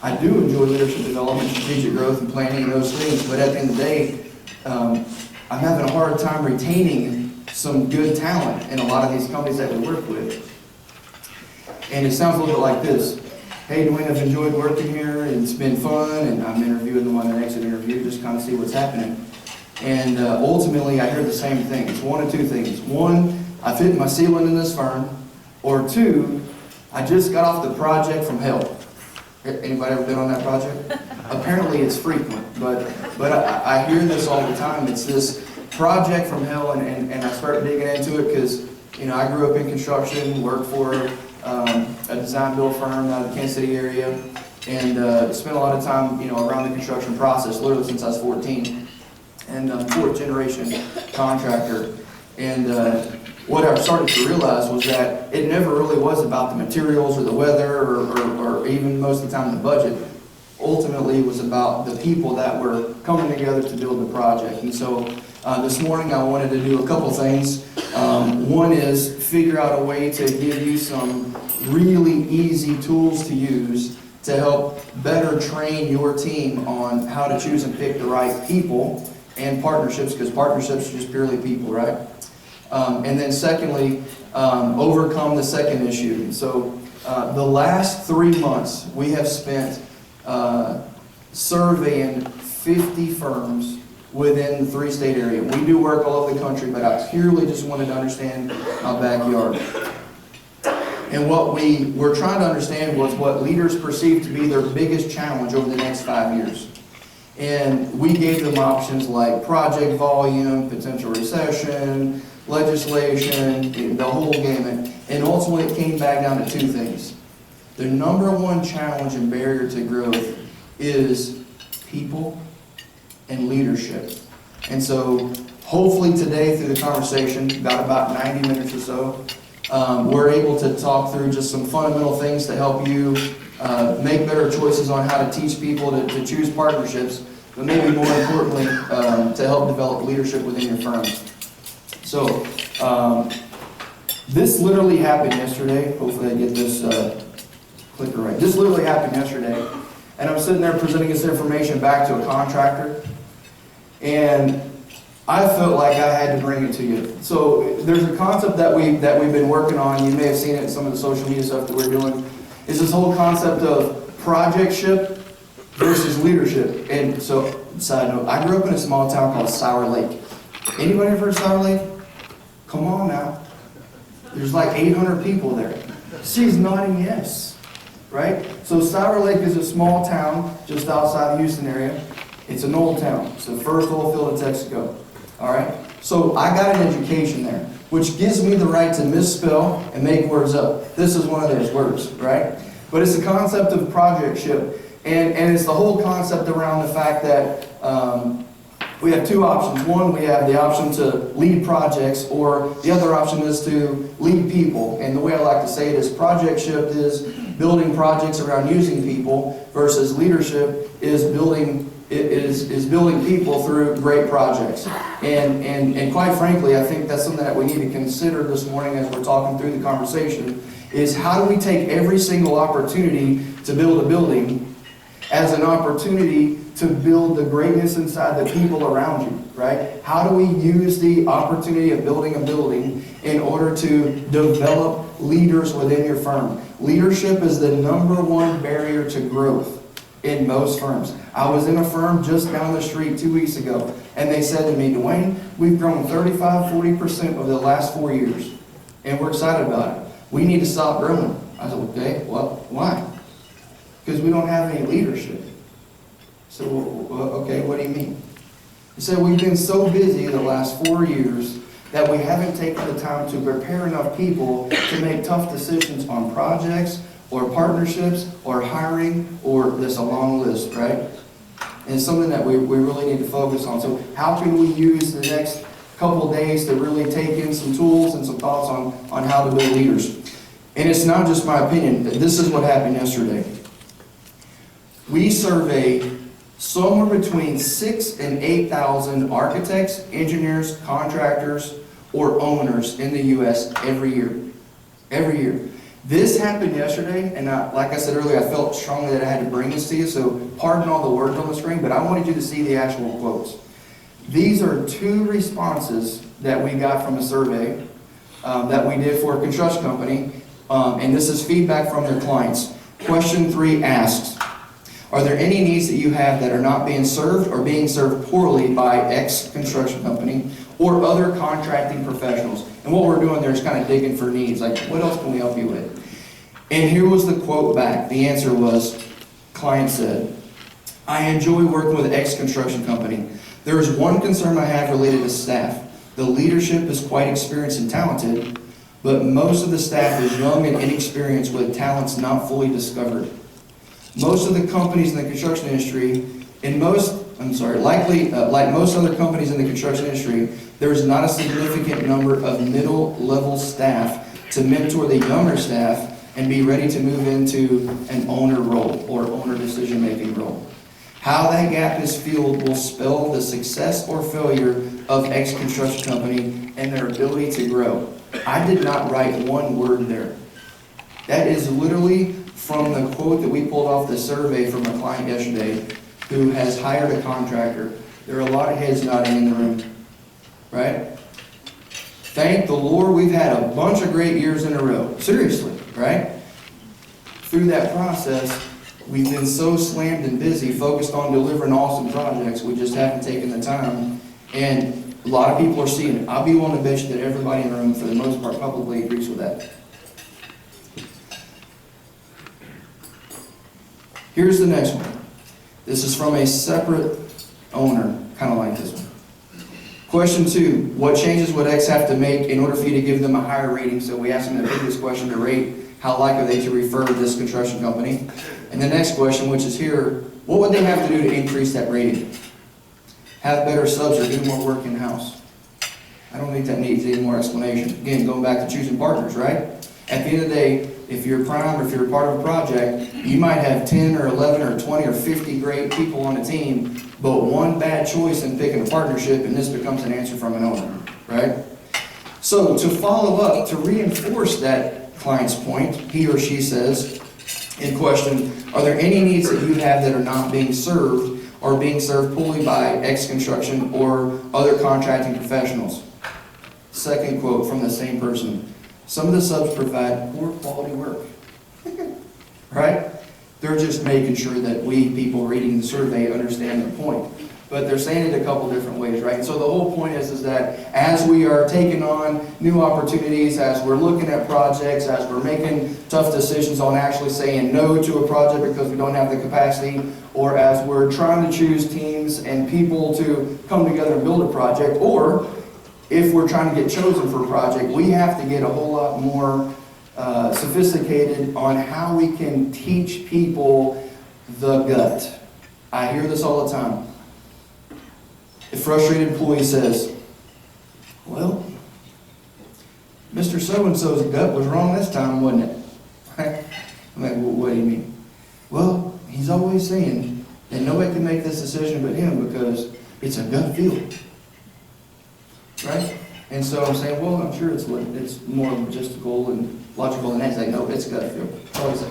I do enjoy leadership development, strategic growth, and planning and those things, but at the end of the day, I'm having a hard time retaining some good talent in a lot of these companies that we work with. And it sounds a little bit like this. Hey, Dwayne, I've enjoyed working here, and it's been fun, and I'm interviewing the one that exit interview, just kind of see what's happening. And ultimately, I hear the same thing. It's one of two things. One, I've hit my ceiling in this firm, or two, I just got off the project from hell. Anybody ever been on that project? Apparently it's frequent, but I hear this all the time. It's this project from hell, and I start digging into it because, you know, I grew up in construction, worked for a design build firm out of the Kansas City area, and spent a lot of time, you know, around the construction process, literally since I was 14, and fourth generation contractor. And what I started to realize was that it never really was about the materials or the weather or even most of the time the budget. Ultimately, it was about the people that were coming together to build the project. And so this morning I wanted to do a couple things. One is figure out a way to give you some really easy tools to use to help better train your team on how to choose and pick the right people and partnerships, because partnerships are just purely people, right? And then secondly, overcome the second issue. So the last 3 months, we have spent surveying 50 firms within the 3-state area. We do work all over the country, but I purely just wanted to understand my backyard. And what we were trying to understand was what leaders perceive to be their biggest challenge over the next 5 years. And we gave them options like project volume, potential recession, legislation, the whole gamut. And ultimately it came back down to two things. The number one challenge and barrier to growth is people and leadership. And so hopefully today through the conversation, got about 90 minutes or so, we're able to talk through just some fundamental things to help you make better choices on how to teach people to choose partnerships, but maybe more importantly, to help develop leadership within your firm. So, this literally happened yesterday. Hopefully I get this clicker right. This literally happened yesterday. And I'm sitting there presenting this information back to a contractor. And I felt like I had to bring it to you. So there's a concept that we've been working on. You may have seen it in some of the social media stuff that we're doing. Is this whole concept of projectship versus leadership. And so, side note, I grew up in a small town called Sour Lake. Anybody ever heard of Sour Lake? Come on now. There's like 800 people there. She's nodding yes, right? So Sour Lake is a small town just outside the Houston area. It's an old town. It's the first oil field in Texaco. All right? So I got an education there, which gives me the right to misspell and make words up. This is one of those words, right? But it's the concept of projectship. And it's the whole concept around the fact that we have two options. One, we have the option to lead projects, or the other option is to lead people. And the way I like to say it is projectship is building projects around using people, versus leadership is building people through great projects. And quite frankly, I think that's something that we need to consider this morning as we're talking through the conversation, is how do we take every single opportunity to build a building as an opportunity to build the greatness inside the people around you, right? How do we use the opportunity of building a building in order to develop leaders within your firm? Leadership is the #1 barrier to growth in most firms. I was in a firm just down the street 2 weeks ago, and they said to me, Dwayne, we've grown 35-40% over the last 4 years, and we're excited about it. We need to stop growing. I said, okay, well, why? Because we don't have any leadership. So, okay, what do you mean? He said, we've been so busy the last 4 years that we haven't taken the time to prepare enough people to make tough decisions on projects or partnerships or hiring, or there's a long list, right? And it's something that we really need to focus on. So how can we use the next couple of days to really take in some tools and some thoughts on how to build leaders? And it's not just my opinion. This is what happened yesterday. We surveyed somewhere between 6,000 and 8,000 architects, engineers, contractors, or owners in the U.S. every year. Every year. This happened yesterday, and like I said earlier, I felt strongly that I had to bring this to you, so pardon all the words on the screen, but I wanted you to see the actual quotes. These are 2 responses that we got from a survey that we did for a construction company, and this is feedback from their clients. Question 3 asks, are there any needs that you have that are not being served or being served poorly by X construction company or other contracting professionals? And what we're doing there is kind of digging for needs, like what else can we help you with? And here was the quote back. The answer was, client said, I enjoy working with X construction company. There is one concern I have related to staff. The leadership is quite experienced and talented, but most of the staff is young and inexperienced with talents not fully discovered. Most of the companies in the construction industry, like most other companies in the construction industry, there is not a significant number of middle-level staff to mentor the younger staff and be ready to move into an owner role or owner decision-making role. How that gap is filled will spell the success or failure of X construction company and their ability to grow. I did not write one word there. That is literally from the quote that we pulled off the survey from a client yesterday who has hired a contractor. There are a lot of heads nodding in the room, right? Thank the Lord we've had a bunch of great years in a row. Seriously, right? Through that process, we've been so slammed and busy, focused on delivering awesome projects, we just haven't taken the time. And a lot of people are seeing it. I'll be willing to bet you that everybody in the room, for the most part, probably agrees with that. Here's the next one. This is from a separate owner, kind of like this one. Question 2, what changes would X have to make in order for you to give them a higher rating? So we asked them the previous question to rate how likely are they to refer this construction company. And the next question, which is here, what would they have to do to increase that rating? Have better subs or do more work in-house? I don't think that needs any more explanation. Again, going back to choosing partners, right? At the end of the day, if you're prime or if you're a part of a project, you might have 10 or 11 or 20 or 50 great people on a team, but one bad choice in picking a partnership, and this becomes an answer from an owner, right? So to follow up, to reinforce that client's point, he or she says in question, are there any needs that you have that are not being served or being served poorly by X construction or other contracting professionals? Second quote from the same person. Some of the subs provide poor quality work, right? They're just making sure that we, people reading the survey, understand their point. But they're saying it a couple different ways, right? And so the whole point is that as we are taking on new opportunities, as we're looking at projects, as we're making tough decisions on actually saying no to a project because we don't have the capacity, or as we're trying to choose teams and people to come together and build a project, or if we're trying to get chosen for a project, we have to get a whole lot more sophisticated on how we can teach people the gut. I hear this all the time. A frustrated employee says, well, Mr. So-and-so's gut was wrong this time, wasn't it? I'm like, well, what do you mean? Well, he's always saying that nobody can make this decision but him because it's a gut feeling. Right? And so I'm saying, well, I'm sure it's more logistical and logical than that. He's like, no, it's gut feel. That's all I say.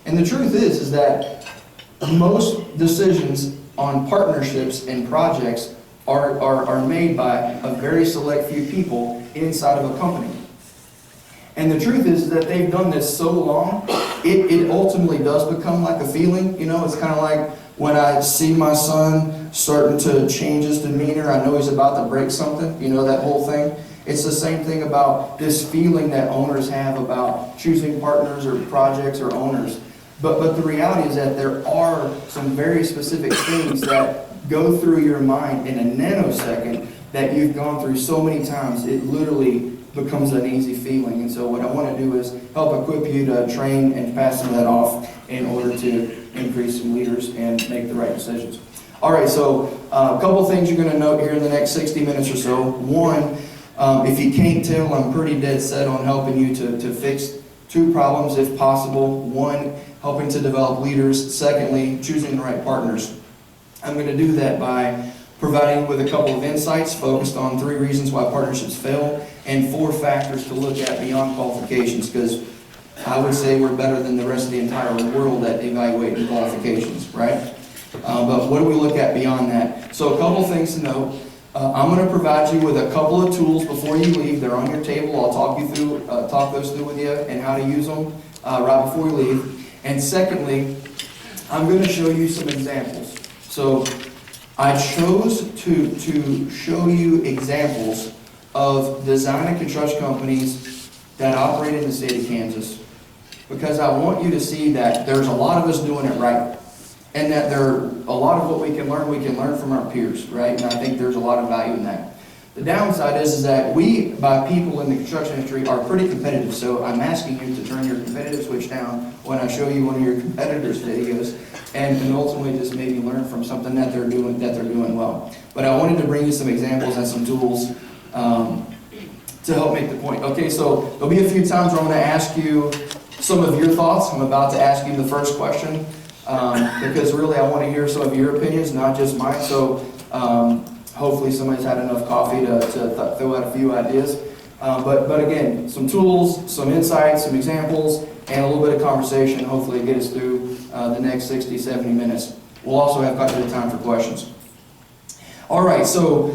And the truth is that most decisions on partnerships and projects are made by a very select few people inside of a company. And the truth is that they've done this so long, it ultimately does become like a feeling. You know, it's kind of like when I see my son starting to change his demeanor, I know he's about to break something, you know, that whole thing. It's the same thing about this feeling that owners have about choosing partners or projects or owners. But the reality is that there are some very specific things that go through your mind in a nanosecond that you've gone through so many times, it literally becomes an easy feeling. And so what I want to do is help equip you to train and pass some of that off in order to increase some leaders and make the right decisions. All right, so a couple things you're going to note here in the next 60 minutes or so. One, if you can't tell, I'm pretty dead set on helping you to fix two problems if possible. One, helping to develop leaders. Secondly, choosing the right partners. I'm going to do that by providing you with a couple of insights focused on 3 reasons why partnerships fail and 4 factors to look at beyond qualifications, because I would say we're better than the rest of the entire world at evaluating qualifications, right? But what do we look at beyond that? So a couple things to note. I'm going to provide you with a couple of tools before you leave. They're on your table. I'll talk those through with you and how to use them right before you leave. And secondly, I'm going to show you some examples. So I chose to show you examples of design and construction companies that operate in the state of Kansas, because I want you to see that there's a lot of us doing it right, and that a lot of what we can learn from our peers, right? And I think there's a lot of value in that. The downside is that we, by people in the construction industry, are pretty competitive. So I'm asking you to turn your competitive switch down when I show you one of your competitors' videos, and ultimately just maybe learn from something that they're doing well. But I wanted to bring you some examples and some tools to help make the point. Okay, so there'll be a few times where I'm going to ask you some of your thoughts. I'm about to ask you the first question because really I want to hear some of your opinions, not just mine. So hopefully somebody's had enough coffee to throw out a few ideas. But again, some tools, some insights, some examples, and a little bit of conversation, hopefully to get us through the next 60, 70 minutes. We'll also have quite a bit of time for questions. All right, so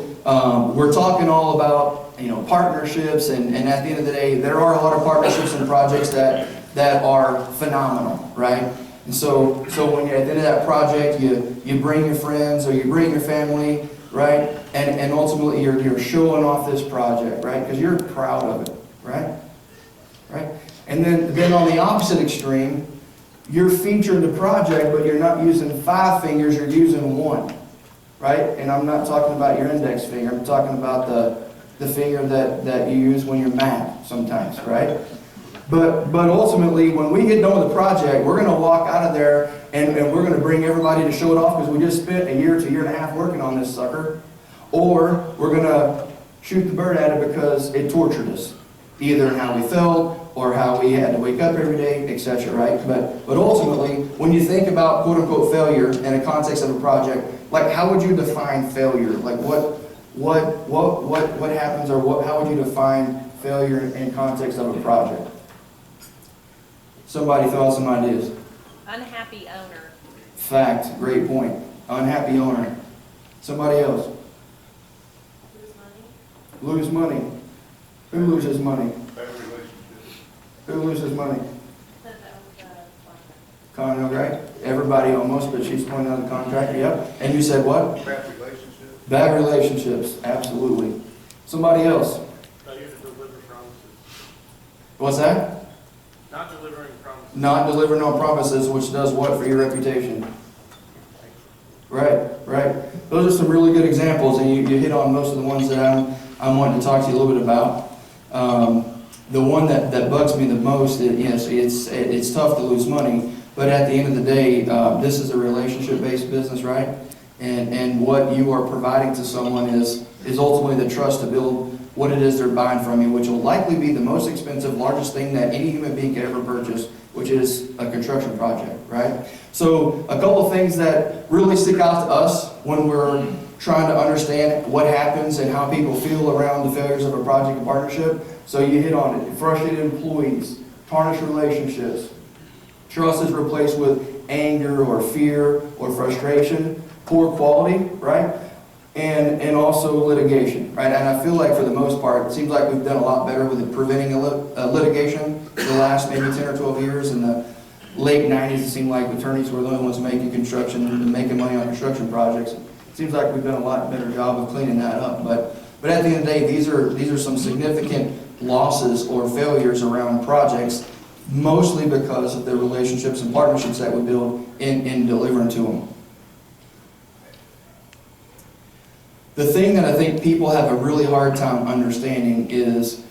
we're talking all about partnerships, and at the end of the day, there are a lot of partnerships and projects that are phenomenal, right? And so when you're at the end of that project, you bring your friends or you bring your family, right? And ultimately you're showing off this project, right? Because you're proud of it, right? Right? And then on the opposite extreme, you're featuring the project, but you're not using 5 fingers, you're using 1, right? And I'm not talking about your index finger, I'm talking about the finger that you use when you're mad sometimes, right? But ultimately, when we get done with the project, we're going to walk out of there and we're going to bring everybody to show it off because we just spent a year to a year and a half working on this sucker. Or we're going to shoot the bird at it because it tortured us, either in how we felt or how we had to wake up every day, etc. Right? But ultimately, when you think about quote unquote failure in a context of a project, like how would you define failure? Like what happens, or how would you define failure in context of a project? Somebody throw out some ideas. Unhappy owner. Fact, great point. Unhappy owner. Somebody else. Lose money. Lose money. Who loses money? Bad relationships. Who loses money? Said that was Contract, right? Everybody almost, but she's pointing out the contractor, yep. And you said what? Bad relationships. Bad relationships, absolutely. Somebody else. Failure to deliver promises. What's that? Not delivering promises. Not delivering on promises, which does what for your reputation? Right, right. Those are some really good examples, and you hit on most of the ones that I'm wanting to talk to you a little bit about. The one that bugs me the most is, it's tough to lose money, but at the end of the day, this is a relationship-based business, right? And what you are providing to someone is ultimately the trust to build what it is they're buying from you, which will likely be the most expensive, largest thing that any human being could ever purchase, which is a construction project, right? So a couple of things that really stick out to us when we're trying to understand what happens and how people feel around the failures of a project and partnership. So you hit on it. Frustrated employees, tarnished relationships, trust is replaced with anger or fear or frustration, poor quality, right? And also litigation, right? And I feel like for the most part, it seems like we've done a lot better with preventing litigation for the last maybe 10 or 12 years. In the late 90s, it seemed like attorneys were the only ones making money on construction projects. It seems like we've done a lot better job of cleaning that up. But at the end of the day, these are some significant losses or failures around projects, mostly because of the relationships and partnerships that we build in delivering to them. The thing that I think people have a really hard time understanding is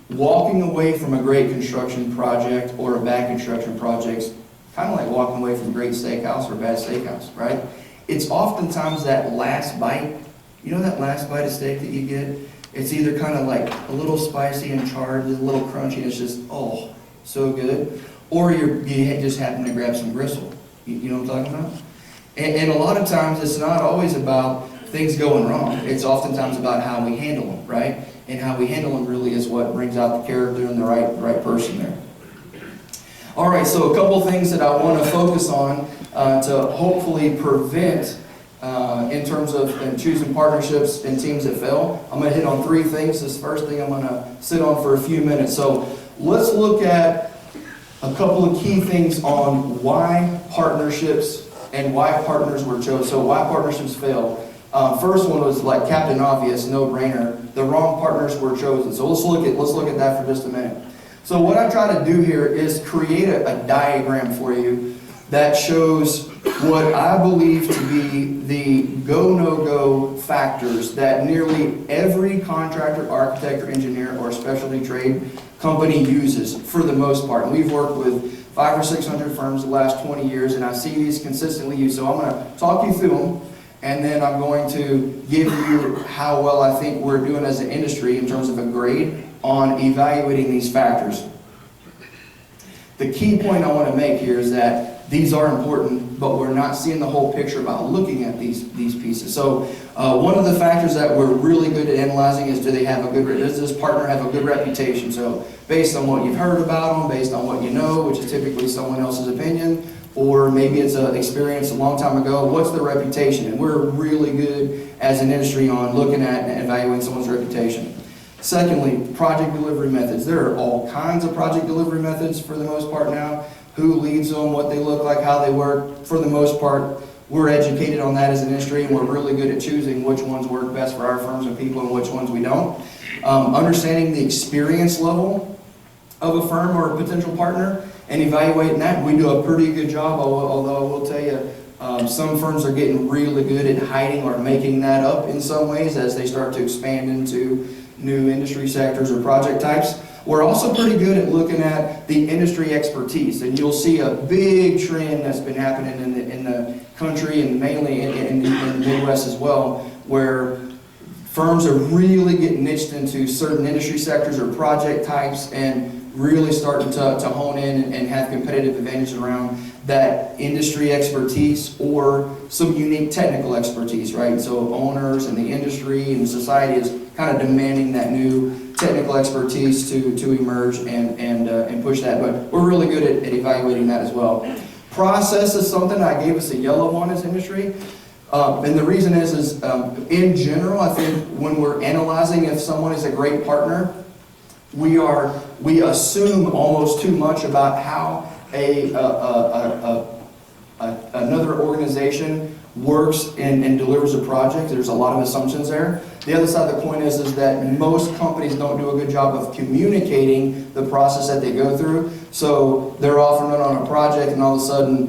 walking away from a great construction project or a bad construction project, kind of like walking away from a great steakhouse or a bad steakhouse, right? It's oftentimes that last bite. You know that last bite of steak that you get? It's either kind of like a little spicy and charred, a little crunchy, and it's just, oh, so good. Or you just happen to grab some gristle. You know what I'm talking about? And a lot of times it's not always about things going wrong. It's oftentimes about how we handle them, right? And how we handle them really is what brings out the character and the right person there. All right, so a couple things that I want to focus on to hopefully prevent in terms of choosing partnerships and teams that fail. I'm going to hit on three things. This first thing I'm going to sit on for a few minutes. So let's look at a couple of key things on why partnerships and why partners were chosen. So why partnerships fail. First one was like Captain Obvious, no-brainer. The wrong partners were chosen. So let's look at that for just a minute. So what I try to do here is create a diagram for you that shows what I believe to be the go, no-go factors that nearly every contractor, architect, or engineer, or specialty trade company uses for the most part. And we've worked with 500 or 600 firms the last 20 years, and I see these consistently used. So I'm going to talk you through them, and then I'm going to give you how well I think we're doing as an industry in terms of a grade on evaluating these factors. The key point I want to make here is that these are important, but we're not seeing the whole picture about looking at these pieces. So one of the factors that we're really good at analyzing is does this partner have a good reputation? So based on what you've heard about them, based on what you know, which is typically someone else's opinion, or maybe it's an experience a long time ago, what's the reputation? And we're really good as an industry on looking at and evaluating someone's reputation. Secondly, project delivery methods. There are all kinds of project delivery methods for the most part now. Who leads them, what they look like, how they work. For the most part, we're educated on that as an industry, and we're really good at choosing which ones work best for our firms and people and which ones we don't. Understanding the experience level of a firm or a potential partner and evaluating that. We do a pretty good job, although I will tell you, some firms are getting really good at hiding or making that up in some ways as they start to expand into new industry sectors or project types. We're also pretty good at looking at the industry expertise, and you'll see a big trend that's been happening in the country and mainly in the Midwest as well, where firms are really getting niched into certain industry sectors or project types and really starting to hone in and have competitive advantage around that industry expertise or some unique technical expertise, right? So owners and the industry and society is kind of demanding that new technical expertise to emerge and push that. But we're really good at evaluating that as well. Process is something I gave us a yellow on as industry. And the reason is in general, I think when we're analyzing if someone is a great partner, we assume almost too much about how another organization works and delivers a project. There's a lot of assumptions there. The other side of the coin is that most companies don't do a good job of communicating the process that they go through. So they're offering it on a project, and all of a sudden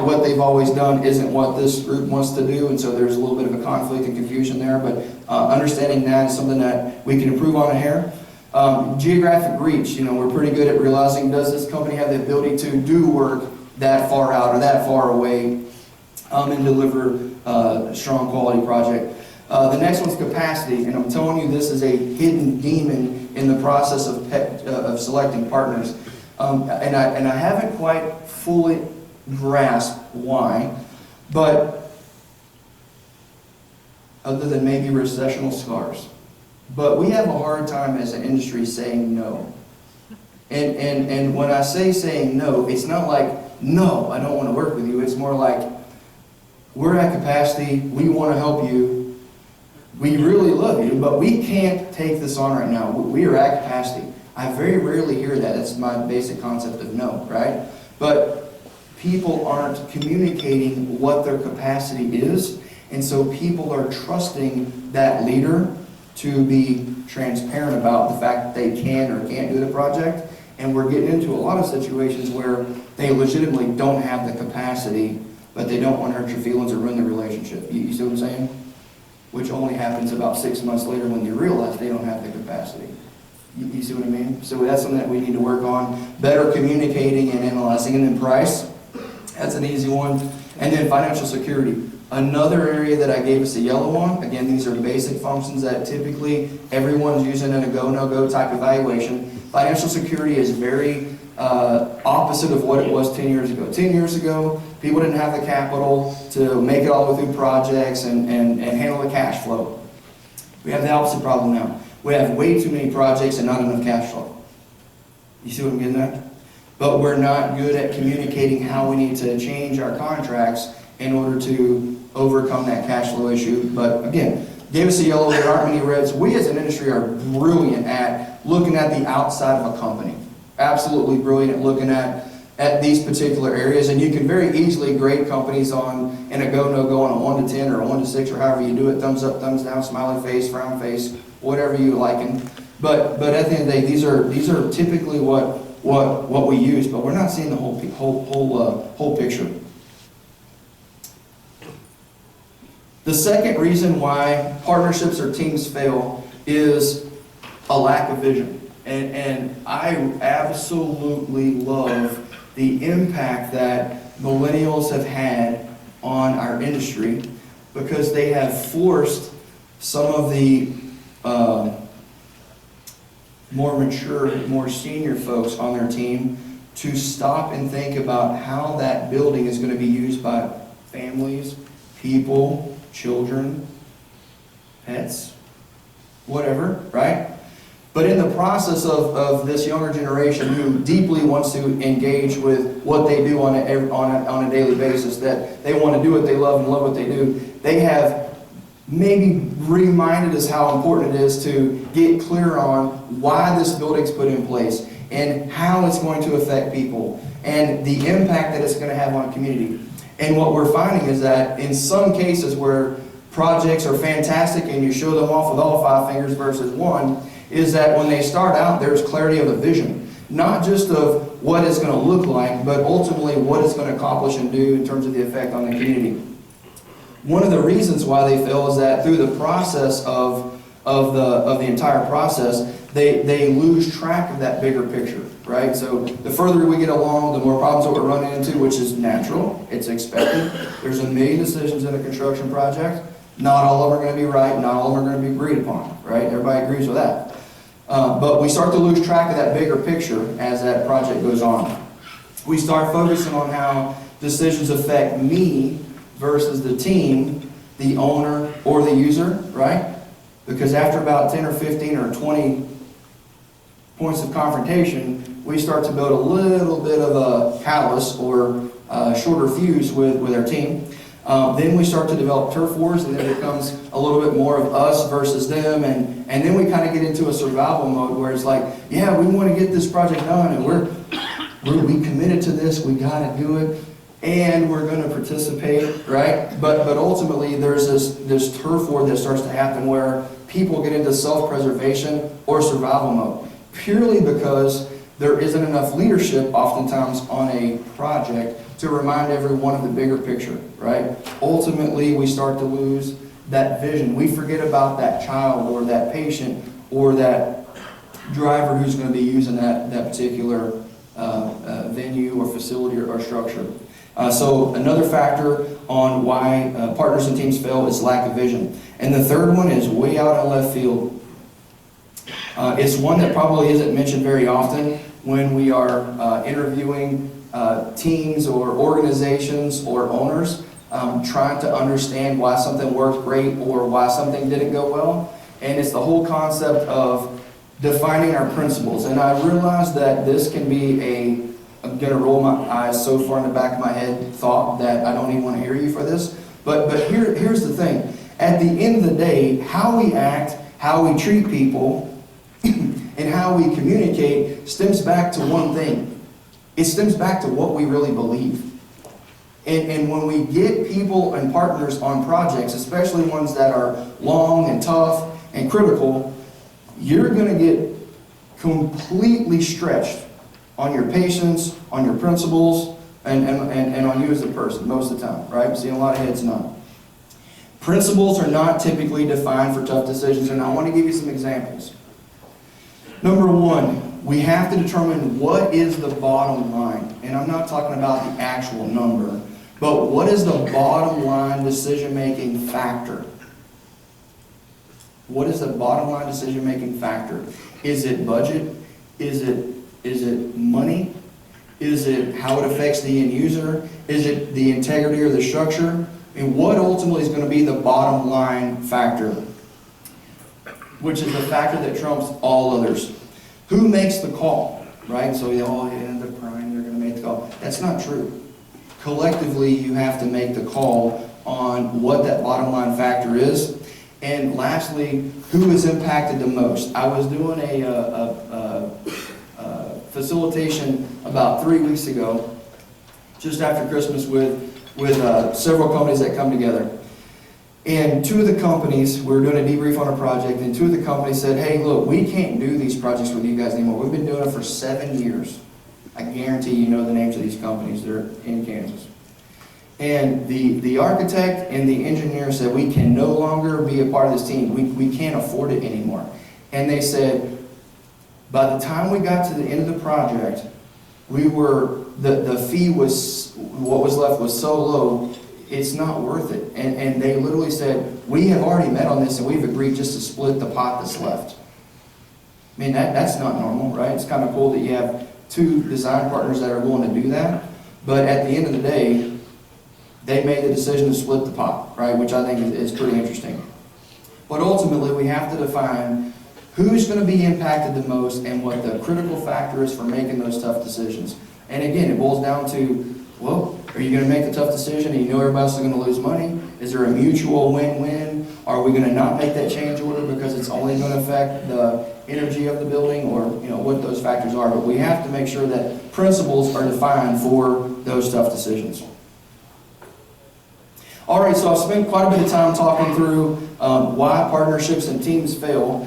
what they've always done isn't what this group wants to do, and so there's a little bit of a conflict and confusion there. But understanding that is something that we can improve on here. Geographic reach, we're pretty good at realizing, does this company have the ability to do work that far out or that far away and deliver a strong quality project. The next one's capacity, and I'm telling you, this is a hidden demon in the process of selecting partners. And I haven't quite fully grasped why, but other than maybe recessional scars. But we have a hard time as an industry saying no. And when I say saying no, it's not like, no, I don't want to work with you. It's more like, we're at capacity, we want to help you, we really love you, but we can't take this on right now. We are at capacity. I very rarely hear that. That's my basic concept of no, right? But people aren't communicating what their capacity is, and so people are trusting that leader to be transparent about the fact that they can or can't do the project. And we're getting into a lot of situations where they legitimately don't have the capacity, but they don't want to hurt your feelings or ruin the relationship. You see what I'm saying? Which only happens about 6 months later when you realize they don't have the capacity. You see what I mean? So that's something that we need to work on. Better communicating and analyzing. And then price, that's an easy one. And then financial security. Another area that I gave us a yellow on, again, these are basic functions that typically everyone's using in a go, no-go type evaluation. Financial security is very opposite of what it was 10 years ago. 10 years ago, people didn't have the capital to make it all the way through projects and handle the cash flow. We have the opposite problem now. We have way too many projects and not enough cash flow. You see what I'm getting at? But we're not good at communicating how we need to change our contracts in order to overcome that cash flow issue. But again, gave us a yellow, there aren't many reds. We as an industry are brilliant at looking at the outside of a company. Absolutely brilliant at looking at these particular areas. And you can very easily grade companies in a go, no go on a 1 to 10 or a 1 to 6 or however you do it. Thumbs up, thumbs down, smiley face, frown face, whatever you liken. But at the end of the day, these are typically what we use, but we're not seeing the whole picture. The second reason why partnerships or teams fail is a lack of vision. And I absolutely love the impact that millennials have had on our industry because they have forced some of the more mature, more senior folks on their team to stop and think about how that building is going to be used by families, people, children, pets, whatever, right? But in the process of this younger generation who deeply wants to engage with what they do on a daily basis, that they want to do what they love and love what they do, they have maybe reminded us how important it is to get clear on why this building's put in place and how it's going to affect people and the impact that it's going to have on a community. And what we're finding is that in some cases where projects are fantastic and you show them off with all 5 fingers versus 1, is that when they start out, there's clarity of a vision. Not just of what it's going to look like, but ultimately what it's going to accomplish and do in terms of the effect on the community. One of the reasons why they fail is that through the process of the entire process, they lose track of that bigger picture, right? So the further we get along, the more problems that we're running into, which is natural, it's expected. There's a million decisions in a construction project. Not all of them are going to be right, not all of them are going to be agreed upon, right? Everybody agrees with that. But we start to lose track of that bigger picture as that project goes on. We start focusing on how decisions affect me versus the team, the owner, or the user, right? Because after about 10 or 15 or 20 points of confrontation, we start to build a little bit of a callus or shorter fuse with our team. Then we start to develop turf wars, and then it becomes a little bit more of us versus them, and then we kind of get into a survival mode where it's like, yeah, we want to get this project done, and we committed to this, we got to do it, and we're going to participate, right? But ultimately, there's this turf war that starts to happen where people get into self-preservation or survival mode, purely because there isn't enough leadership oftentimes on a project to remind everyone of the bigger picture, right? Ultimately, we start to lose that vision. We forget about that child or that patient or that driver who's going to be using that particular venue or facility or structure. So another factor on why partners and teams fail is lack of vision. And the third one is way out in left field. It's one that probably isn't mentioned very often when we are interviewing teams or organizations or owners trying to understand why something worked great or why something didn't go well. And it's the whole concept of defining our principles. And I realize that this can be I'm going to roll my eyes so far in the back of my head thought that I don't even want to hear you for this. But here's the thing. At the end of the day, how we act, how we treat people, and how we communicate stems back to one thing. It stems back to what we really believe. And when we get people and partners on projects, especially ones that are long and tough and critical, you're going to get completely stretched on your patience, on your principles, and on you as a person most of the time, right? We're seeing a lot of heads nod. Principles are not typically defined for tough decisions, and I want to give you some examples. Number one, we have to determine what is the bottom line. And I'm not talking about the actual number, but what is the bottom line decision-making factor? What is the bottom line decision-making factor? Is it budget? Is it money? Is it how it affects the end user? Is it the integrity or the structure? And what ultimately is going to be the bottom line factor, which is the factor that trumps all others. Who makes the call, right? So, the prime, they're going to make the call. That's not true. Collectively, you have to make the call on what that bottom line factor is. And lastly, who is impacted the most? I was doing a facilitation about 3 weeks ago, just after Christmas, with several companies that come together. And two of the companies, we were doing a debrief on a project, and two of the companies said, hey, look, we can't do these projects with you guys anymore. We've been doing it for 7 years. I guarantee you know the names of these companies. They're in Kansas. And the architect and the engineer said, we can no longer be a part of this team. We can't afford it anymore. And they said, by the time we got to the end of the project, the fee was, what was left was so low, it's not worth it. And they literally said, we have already met on this and we've agreed just to split the pot that's left. I mean, that's not normal, right? It's kind of cool that you have two design partners that are willing to do that. But at the end of the day, they made the decision to split the pot, right? Which I think is pretty interesting. But ultimately, we have to define who's going to be impacted the most and what the critical factor is for making those tough decisions. And again, it boils down to, well, are you going to make the tough decision and you know everybody else is going to lose money? Is there a mutual win-win? Are we going to not make that change order because it's only going to affect the energy of the building, or what those factors are? But we have to make sure that principles are defined for those tough decisions. All right, so I've spent quite a bit of time talking through why partnerships and teams fail,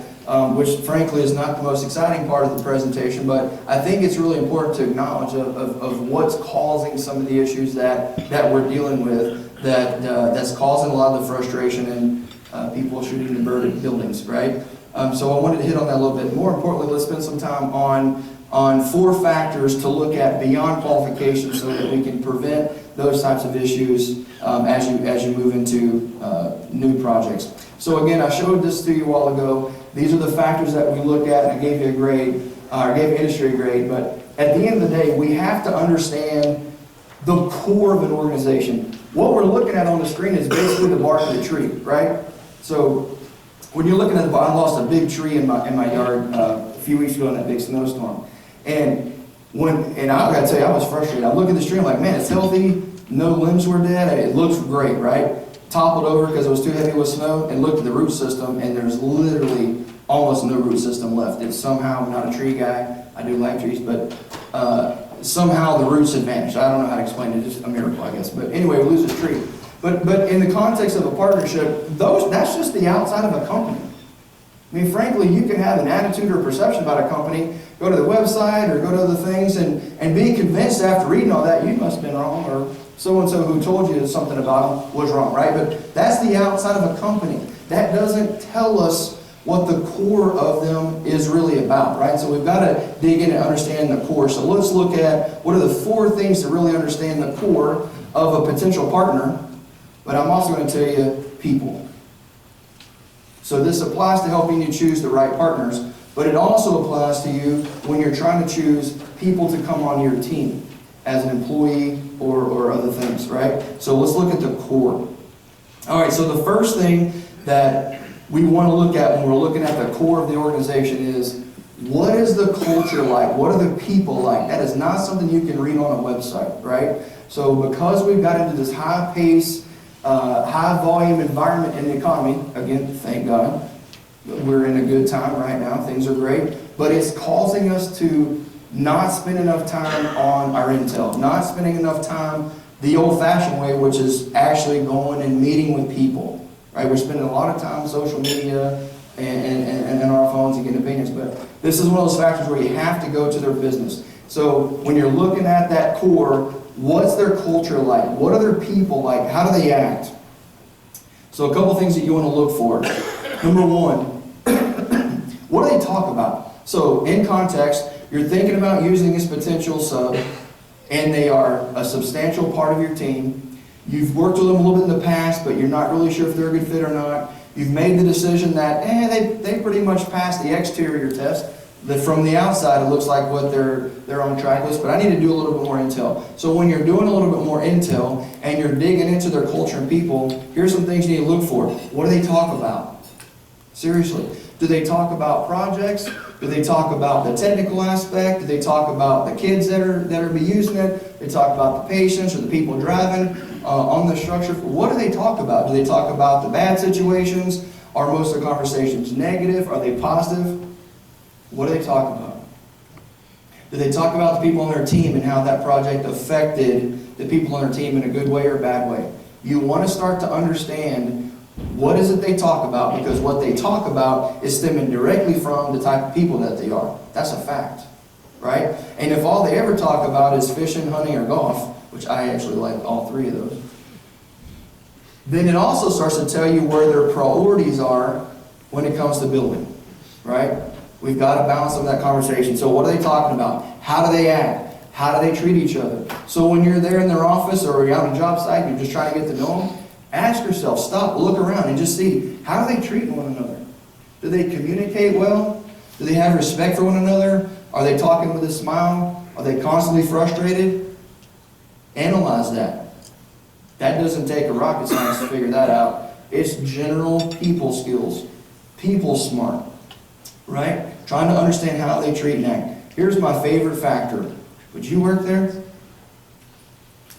which frankly is not the most exciting part of the presentation, but I think it's really important to acknowledge of what's causing some of the issues that we're dealing with, that's causing a lot of the frustration and people shooting into burning buildings, right? So I wanted to hit on that a little bit. More importantly, let's spend some time on 4 factors to look at beyond qualifications so that we can prevent those types of issues as you move into new projects. So again, I showed this to you a while ago. These are the factors that we look at, and I gave you a grade, I gave industry a grade, but at the end of the day, we have to understand the core of an organization. What we're looking at on the screen is basically the bark of the tree, right? So when you're looking at the bark, I lost a big tree in my yard a few weeks ago in that big snowstorm. And I gotta tell you, I was frustrated. I look at the tree, I'm like, man, it's healthy, no limbs were dead, it looks great, right? Toppled over because it was too heavy with snow, and looked at the root system, and there's literally almost no root system left. It's somehow, I'm not a tree guy, I do like trees, but somehow the roots had vanished. I don't know how to explain it, just a miracle, I guess. But anyway, we lose this tree. But in the context of a partnership, that's just the outside of a company. I mean, frankly, you can have an attitude or perception about a company, go to the website or go to other things and be convinced after reading all that you must have been wrong, or so-and-so who told you something about them was wrong, right? But that's the outside of a company. That doesn't tell us what the core of them is really about, right? So we've got to dig in and understand the core. So let's look at what are the 4 things to really understand the core of a potential partner. But I'm also going to tell you people. So this applies to helping you choose the right partners, but it also applies to you when you're trying to choose people to come on your team as an employee or other things, right? So let's look at the core. All right, so the first thing that we want to look at when we're looking at the core of the organization is, what is the culture like? What are the people like? That is not something you can read on a website, right? So because we've got into this high-paced, high-volume environment in the economy, again, thank God, we're in a good time right now, things are great, but it's causing us to not spend enough time on our intel, not spending enough time the old-fashioned way, which is actually going and meeting with people, right? We're spending a lot of time on social media and on our phones and getting opinions, but this is one of those factors where you have to go to their business. So when you're looking at that core, what's their culture like? What are their people like? How do they act? So a couple things that you want to look for. Number 1, what do they talk about? So in context, you're thinking about using this potential sub, and they are a substantial part of your team. You've worked with them a little bit in the past, but you're not really sure if they're a good fit or not. You've made the decision that they pretty much passed the exterior test. that from the outside, it looks like what they're on track list, but I need to do a little bit more intel. So when you're doing a little bit more intel and you're digging into their culture and people, here's some things you need to look for. What do they talk about? Seriously. Do they talk about projects? Do they talk about the technical aspect? Do they talk about the kids that are be using it? They talk about the patients or the people driving on the structure? What do they talk about? Do they talk about the bad situations? Are most of the conversations negative? Are they positive? What do they talk about? Do they talk about the people on their team and how that project affected the people on their team in a good way or a bad way? You want to start to understand what is it they talk about, because what they talk about is stemming directly from the type of people that they are. That's a fact, right? And if all they ever talk about is fishing, hunting, or golf, which I actually like all three of those, then it also starts to tell you where their priorities are when it comes to building, right? We've got to balance some of that conversation. So what are they talking about? How do they act? How do they treat each other? So when you're there in their office or you're out on a job site and you're just trying to get to know them, ask yourself, stop, look around and just see, how are they treating one another? Do they communicate well? Do they have respect for one another? Are they talking with a smile? Are they constantly frustrated? Analyze that. That doesn't take a rocket science to figure that out. It's general people skills. People smart. Right? Trying to understand how they treat and act. Here's my favorite factor. Would you work there?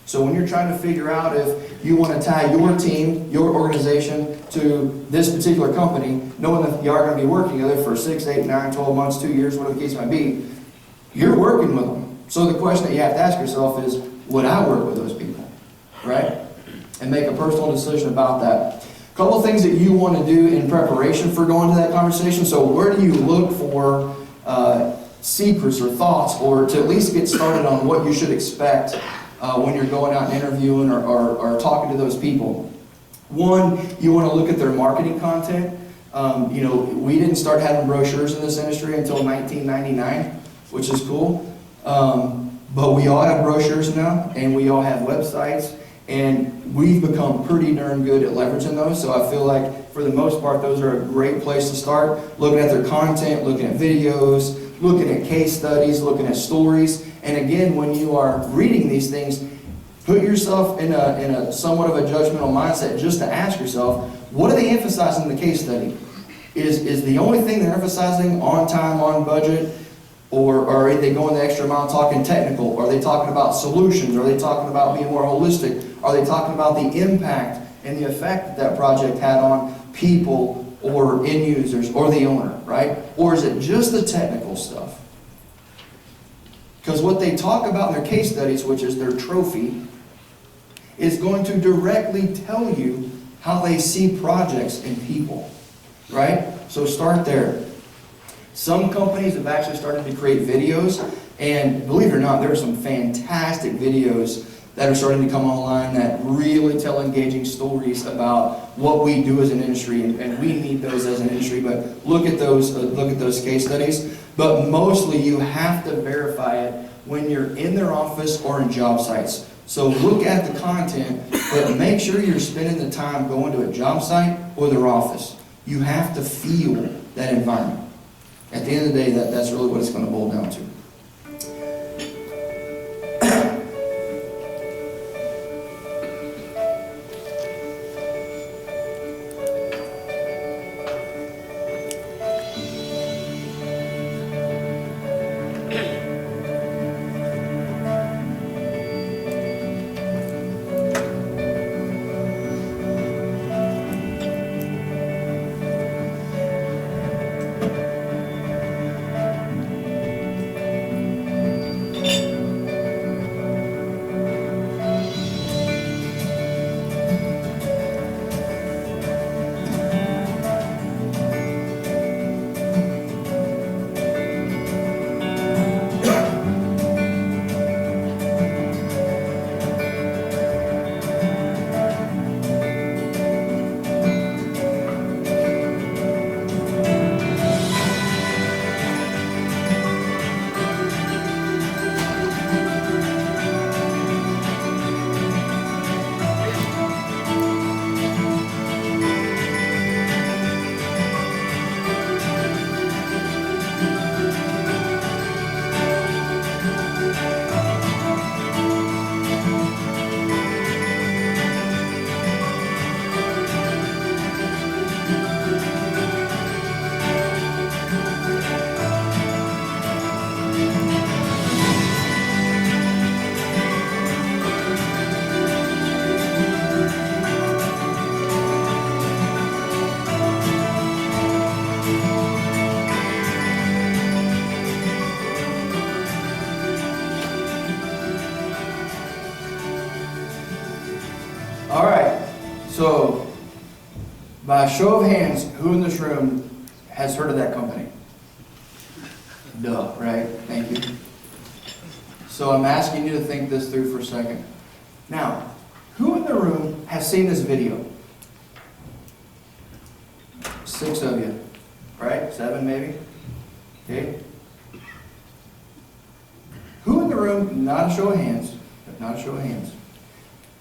So when you're trying to figure out if you want to tie your team, your organization to this particular company, knowing that you are going to be working together for 6, 8, 9, 12 months, 2 years, whatever the case might be, you're working with them. So the question that you have to ask yourself is, would I work with those people? Right? And make a personal decision about that. A couple of things that you want to do in preparation for going to that conversation. So where do you look for secrets or thoughts, or to at least get started on what you should expect when you're going out and interviewing or talking to those people? One, you want to look at their marketing content. We didn't start having brochures in this industry until 1999, which is cool. But we all have brochures now, and we all have websites, and we've become pretty darn good at leveraging those. So I feel like, for the most part, those are a great place to start. Looking at their content, looking at videos, looking at case studies, looking at stories. And again, when you are reading these things, put yourself in a somewhat of a judgmental mindset just to ask yourself, what are they emphasizing in the case study? Is the only thing they're emphasizing on time, on budget, or are they going the extra mile talking technical? Are they talking about solutions? Are they talking about being more holistic? Are they talking about the impact and the effect that project had on people or end users or the owner, right? Or is it just the technical stuff? Because what they talk about in their case studies, which is their trophy, is going to directly tell you how they see projects and people, right? So start there. Some companies have actually started to create videos, and believe it or not, there are some fantastic videos that are starting to come online that really tell engaging stories about what we do as an industry, and we need those as an industry. But look at those case studies. But mostly you have to verify it when you're in their office or in job sites. So look at the content, but make sure you're spending the time going to a job site or their office. You have to feel that environment. At the end of the day, that's really what it's going to boil down to. All right, so by a show of hands, who in this room has heard of that company? Duh, right? Thank you. So I'm asking you to think this through for a second. Now, who in the room has seen this video? 6 of you, right? 7 maybe? Okay. Who in the room, not a show of hands, but not a show of hands,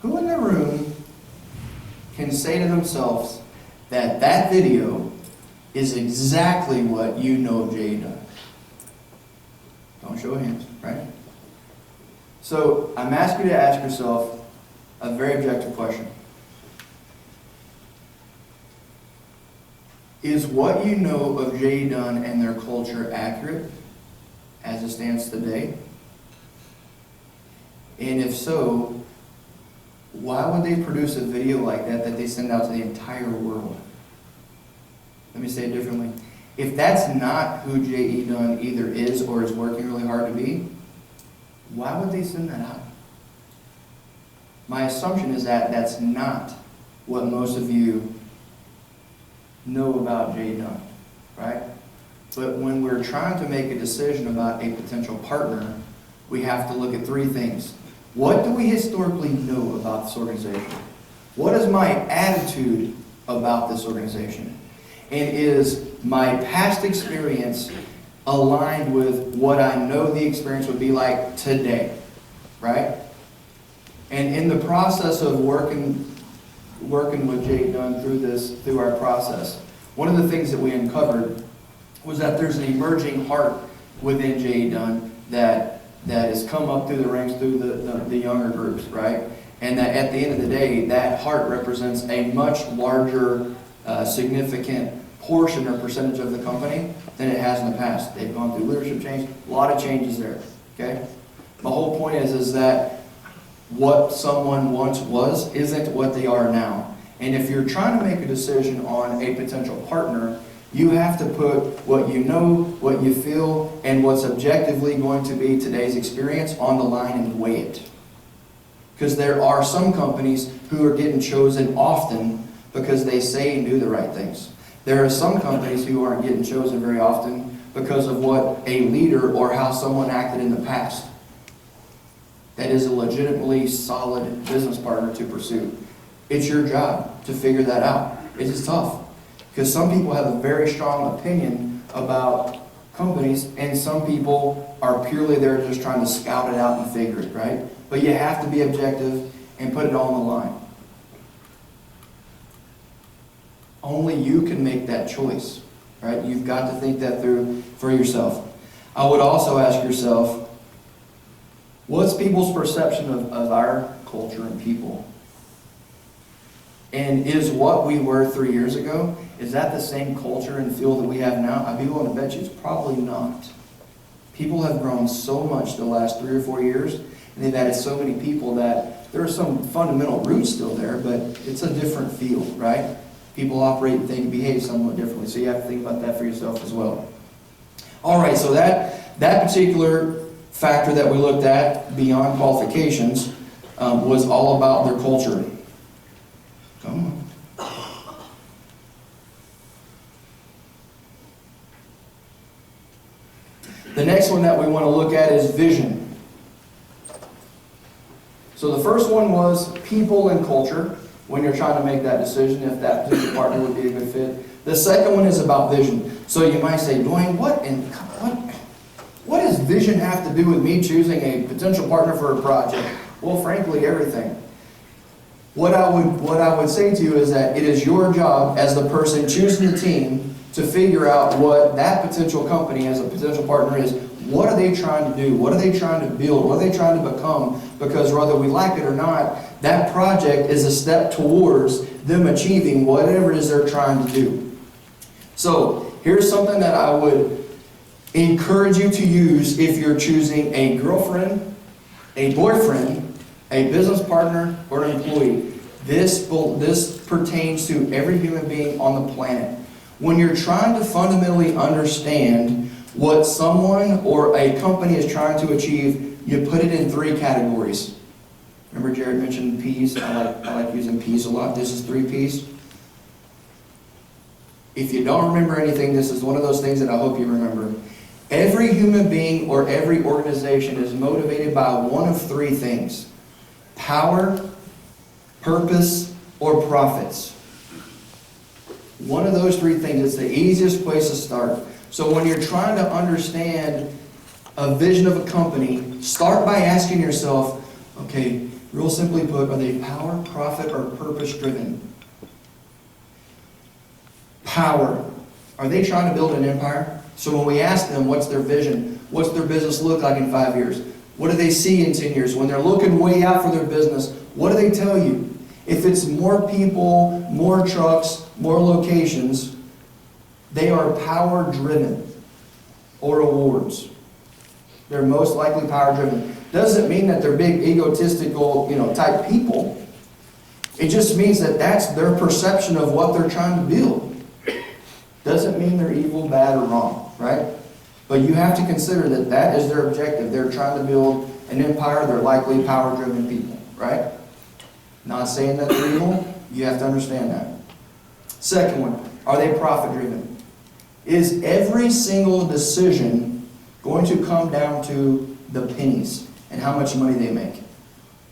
who in the room can say to themselves that that video is exactly what you know of J.E. Dunn? Don't show of hands, right? So I'm asking you to ask yourself a very objective question. Is what you know of J.E. Dunn and their culture accurate as it stands today? And if so, why would they produce a video like that that they send out to the entire world? Let me say it differently. If that's not who J.E. Dunn either is or is working really hard to be, why would they send that out? My assumption is that that's not what most of you know about J.E. Dunn, right? But when we're trying to make a decision about a potential partner, we have to look at 3 things. What do we historically know about this organization? What is my attitude about this organization? And is my past experience aligned with what I know the experience would be like today, right? And in the process of working with J.E. Dunn through our process, one of the things that we uncovered was that there's an emerging heart within J.E. Dunn that has come up through the ranks, through the younger groups, right? And that at the end of the day, that heart represents a much larger, significant portion or percentage of the company than it has in the past. They've gone through leadership change, a lot of changes there, okay? The whole point is that what someone once was isn't what they are now. And if you're trying to make a decision on a potential partner, you have to put what you know, what you feel, and what's objectively going to be today's experience on the line and weigh it. Because there are some companies who are getting chosen often because they say and do the right things. There are some companies who aren't getting chosen very often because of what a leader or how someone acted in the past. That is a legitimately solid business partner to pursue. It's your job to figure that out. It is tough. Because some people have a very strong opinion about companies, and some people are purely there just trying to scout it out and figure it, right? But you have to be objective and put it on the line. Only you can make that choice, right? You've got to think that through for yourself. I would also ask yourself, what's people's perception of our culture and people? And is what we were 3 years ago, is that the same culture and feel that we have now? I'd be willing to bet you it's probably not. People have grown so much the last 3 or 4 years, and they've added so many people that there are some fundamental roots still there, but it's a different feel, right? People operate and think and behave somewhat differently, so you have to think about that for yourself as well. All right, so that particular factor that we looked at beyond qualifications was all about their culture. Come on. The next one that we want to look at is vision. So the first one was people and culture, when you're trying to make that decision if that particular partner would be a good fit. The second one is about vision. So you might say, Dwayne, what does vision have to do with me choosing a potential partner for a project? Well, frankly, everything. What I would say to you is that it is your job as the person choosing the team to figure out what that potential company as a potential partner is. What are they trying to do? What are they trying to build? What are they trying to become? Because whether we like it or not, that project is a step towards them achieving whatever it is they're trying to do. So here's something that I would encourage you to use if you're choosing a girlfriend, a boyfriend, a business partner, or an employee. This pertains to every human being on the planet. When you're trying to fundamentally understand what someone or a company is trying to achieve, you put it in 3 categories. Remember Jared mentioned P's? I like using P's a lot. This is 3 P's. If you don't remember anything, this is one of those things that I hope you remember. Every human being or every organization is motivated by one of 3 things: power, purpose, or profits. One of those 3 things. It's the easiest place to start. So when you're trying to understand a vision of a company, start by asking yourself, okay, real simply put, are they power, profit, or purpose driven? Power. Are they trying to build an empire? So when we ask them what's their vision, what's their business look like in 5 years? What do they see in 10 years? When they're looking way out for their business, what do they tell you? If it's more people, more trucks, more locations, they are power driven or awards. They're most likely power driven. Doesn't mean that they're big egotistical, type people. It just means that that's their perception of what they're trying to build. Doesn't mean they're evil, bad, or wrong, right? But you have to consider that that is their objective. They're trying to build an empire. They're likely power-driven people, right? Not saying that they're evil. You have to understand that. Second one, are they profit-driven? Is every single decision going to come down to the pennies and how much money they make?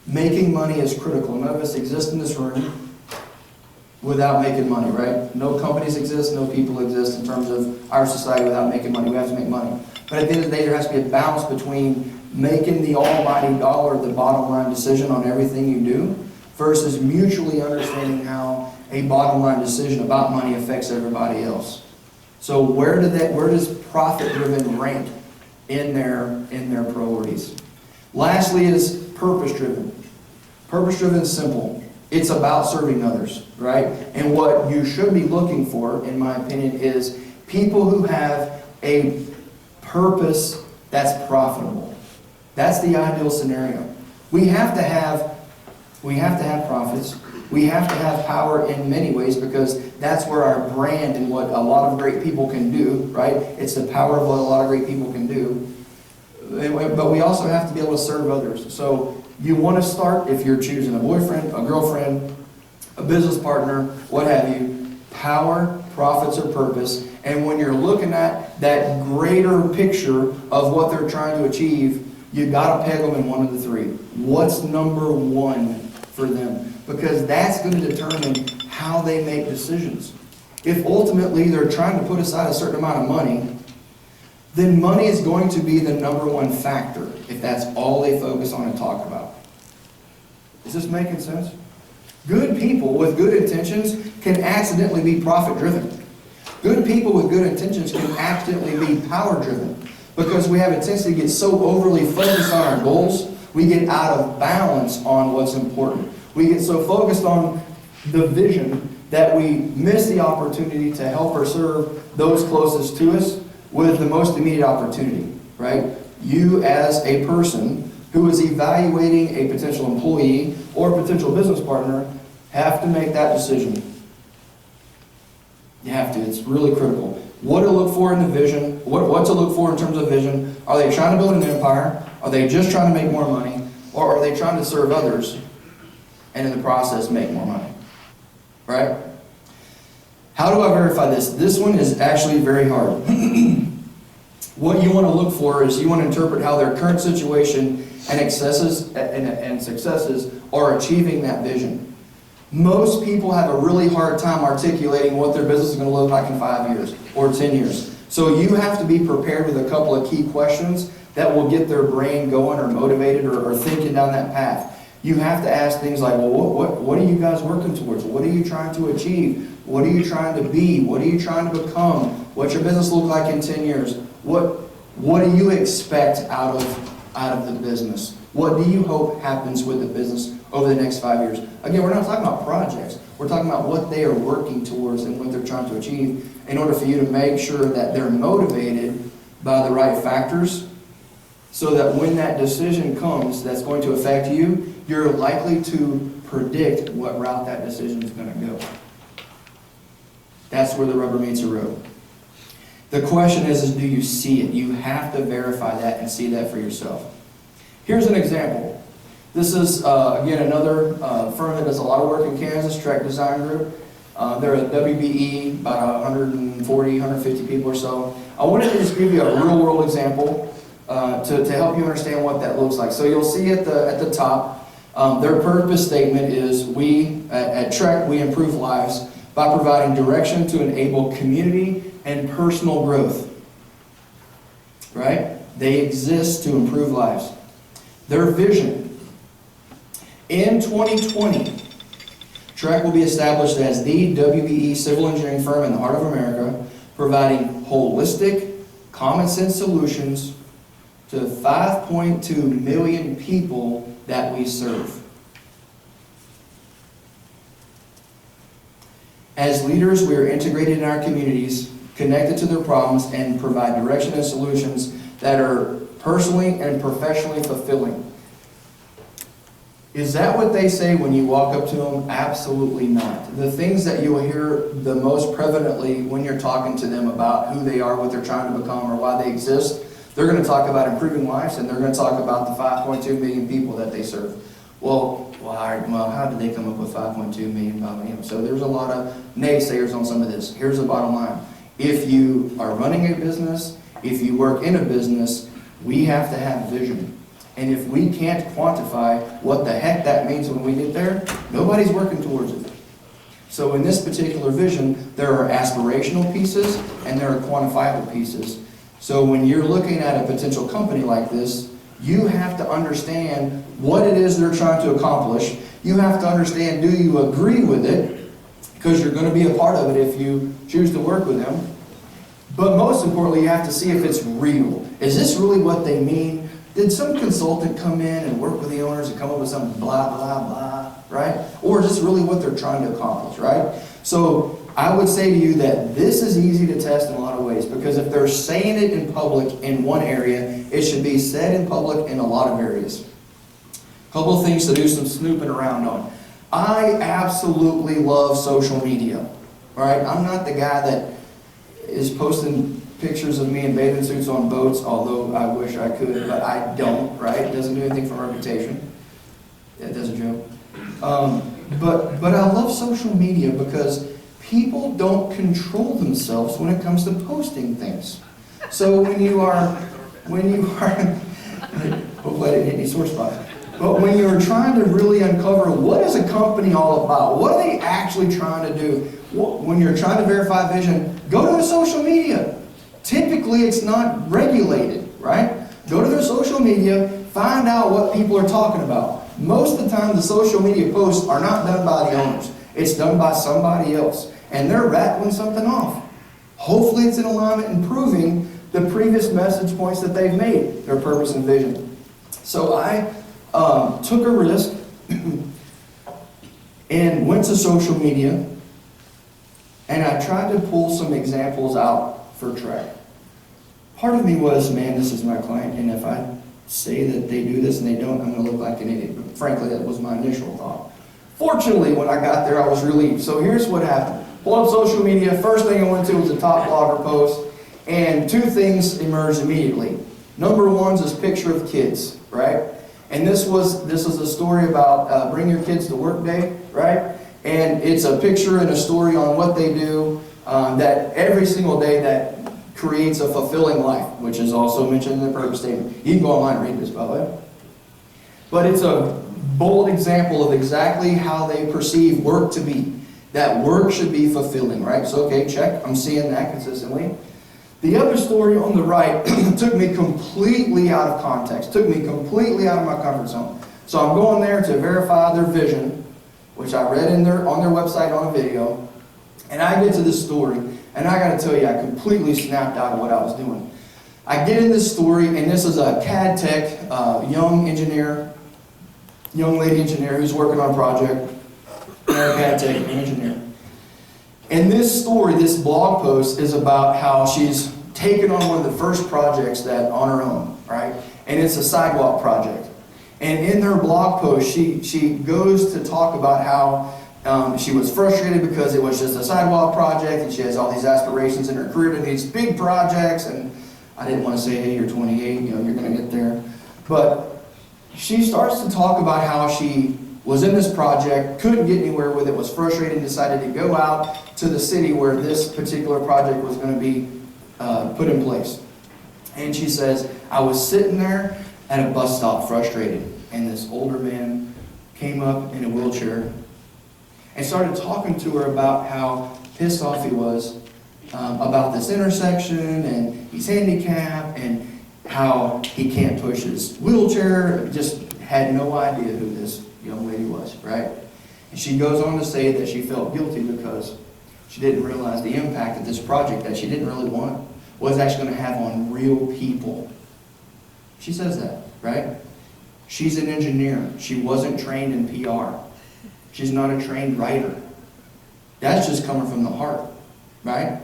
Making money is critical. None of us exist in this room without making money, right? No companies exist, no people exist in terms of our society without making money. We have to make money. But at the end of the day, there has to be a balance between making the almighty dollar the bottom line decision on everything you do versus mutually understanding how a bottom line decision about money affects everybody else. So where does profit-driven rank in their priorities? Lastly is purpose-driven. Purpose-driven is simple. It's about serving others, right? And what you should be looking for, in my opinion, is people who have a purpose that's profitable. That's the ideal scenario. We have to have profits. We have to have power in many ways because that's where our brand and what a lot of great people can do, right? It's the power of what a lot of great people can do. But we also have to be able to serve others. So you want to start, if you're choosing a boyfriend, a girlfriend, a business partner, what have you, power, profits, or purpose. And when you're looking at that greater picture of what they're trying to achieve, you got to peg them in one of the 3. What's number 1 for them? Because that's going to determine how they make decisions. If ultimately they're trying to put aside a certain amount of money, then money is going to be the number 1 factor if that's all they focus on and talk about. Is this making sense? Good people with good intentions can accidentally be profit-driven. Good people with good intentions can accidentally be power-driven because we have a tendency to get so overly focused on our goals, we get out of balance on what's important. We get so focused on the vision that we miss the opportunity to help or serve those closest to us with the most immediate opportunity, right? You as a person who is evaluating a potential employee or a potential business partner have to make that decision. You have to. It's really critical. What to look for in the vision, what to look for in terms of vision. Are they trying to build an empire? Are they just trying to make more money? Or are they trying to serve others and in the process make more money? Right? How do I verify this? This one is actually very hard. What you want to look for is you want to interpret how their current situation and successes are achieving that vision. Most people have a really hard time articulating what their business is going to look like in 5 years or 10 years. So you have to be prepared with a couple of key questions that will get their brain going or motivated or thinking down that path. You have to ask things like, well, what are you guys working towards? What are you trying to achieve? What are you trying to be? What are you trying to become? What's your business look like in 10 years? What do you expect out of the business? What do you hope happens with the business over the next 5 years? Again, we're not talking about projects. We're talking about what they are working towards and what they're trying to achieve in order for you to make sure that they're motivated by the right factors so that when that decision comes that's going to affect you, you're likely to predict what route that decision is going to go. That's where the rubber meets the road. The question is do you see it? You have to verify that and see that for yourself. Here's an example. This is, again, another firm that does a lot of work in Kansas, Track Design Group. They're a WBE, about 140, 150 people or so. I wanted to just give you a real-world example to help you understand what that looks like. So you'll see at the top, their purpose statement is, we, at Trek, we improve lives by providing direction to enable community and personal growth. Right? They exist to improve lives. Their vision. In 2020, Trek will be established as the WBE civil engineering firm in the heart of America, providing holistic, common sense solutions to 5.2 million people that we serve. As leaders, we are integrated in our communities, connected to their problems, and provide direction and solutions that are personally and professionally fulfilling. Is that what they say when you walk up to them? Absolutely not. The things that you will hear the most prevalently when you're talking to them about who they are, what they're trying to become, or why they exist, they're going to talk about improving lives, and they're going to talk about the 5.2 million people that they serve. Well, how did they come up with 5.2 million? So there's a lot of naysayers on some of this. Here's the bottom line. If you are running a business, if you work in a business, we have to have vision. And if we can't quantify what the heck that means when we get there, nobody's working towards it. So in this particular vision, there are aspirational pieces and there are quantifiable pieces. So when you're looking at a potential company like this, you have to understand what it is they're trying to accomplish. You have to understand, do you agree with it? Because you're going to be a part of it if you choose to work with them. But most importantly, you have to see if it's real. Is this really what they mean? Did some consultant come in and work with the owners and come up with some blah, blah, blah, right? Or is this really what they're trying to accomplish, right? So I would say to you that this is easy to test in a lot of ways, because if they're saying it in public in one area, it should be said in public in a lot of areas. A couple of things to do some snooping around on. I absolutely love social media, all right? I'm not the guy that is posting pictures of me in bathing suits on boats, although I wish I could, but I don't, right? It doesn't do anything for my reputation. It does a joke. But I love social media because people don't control themselves when it comes to posting things. So when you are, hopefully I didn't hit any sore spots. But when you're trying to really uncover what is a company all about, what are they actually trying to do, when you're trying to verify vision, go to their social media. Typically, it's not regulated, right? Go to their social media, find out what people are talking about. Most of the time, the social media posts are not done by the owners. It's done by somebody else, and they're rattling something off. Hopefully, it's in alignment and proving the previous message points that they've made, their purpose and vision. So I took a risk and went to social media, and I tried to pull some examples out for Trek. Part of me was, man, this is my client, and if I say that they do this and they don't, I'm going to look like an idiot. But frankly, that was my initial thought. Fortunately, when I got there, I was relieved. So here's what happened. Pull up social media. First thing I went to was a top blogger post, and two things emerged immediately. Number one is this picture of kids, right? And this was a story about bring your kids to work day, right? And it's a picture and a story on what they do that every single day that creates a fulfilling life, which is also mentioned in the purpose statement. You can go online and read this, by the way. But it's a bold example of exactly how they perceive work to be. That work should be fulfilling, right? So, okay, check. I'm seeing that consistently. The other story on the right took me completely out of context, took me completely out of my comfort zone. So I'm going there to verify their vision, which I read on their website on a video, and I get to this story, and I got to tell you, I completely snapped out of what I was doing. I get in this story, and this is a CAD tech, young lady engineer who's working on a project, CAD tech engineer. And this story, this blog post, is about how she's taken on one of the first projects that on her own, right? And it's a sidewalk project. And in her blog post, she goes to talk about how she was frustrated because it was just a sidewalk project, and she has all these aspirations in her career to these big projects. And I didn't want to say, hey, you're 28, you're going to get there. But she starts to talk about how she was in this project, couldn't get anywhere with it, was frustrated, and decided to go out to the city where this particular project was going to be put in place. And she says, I was sitting there at a bus stop frustrated, and this older man came up in a wheelchair and started talking to her about how pissed off he was about this intersection, and he's handicapped, and how he can't push his wheelchair. Just had no idea who this young lady was, right? And she goes on to say that she felt guilty because she didn't realize the impact that this project that she didn't really want was actually going to have on real people. She says that, right? She's an engineer. She wasn't trained in PR. She's not a trained writer. That's just coming from the heart, right?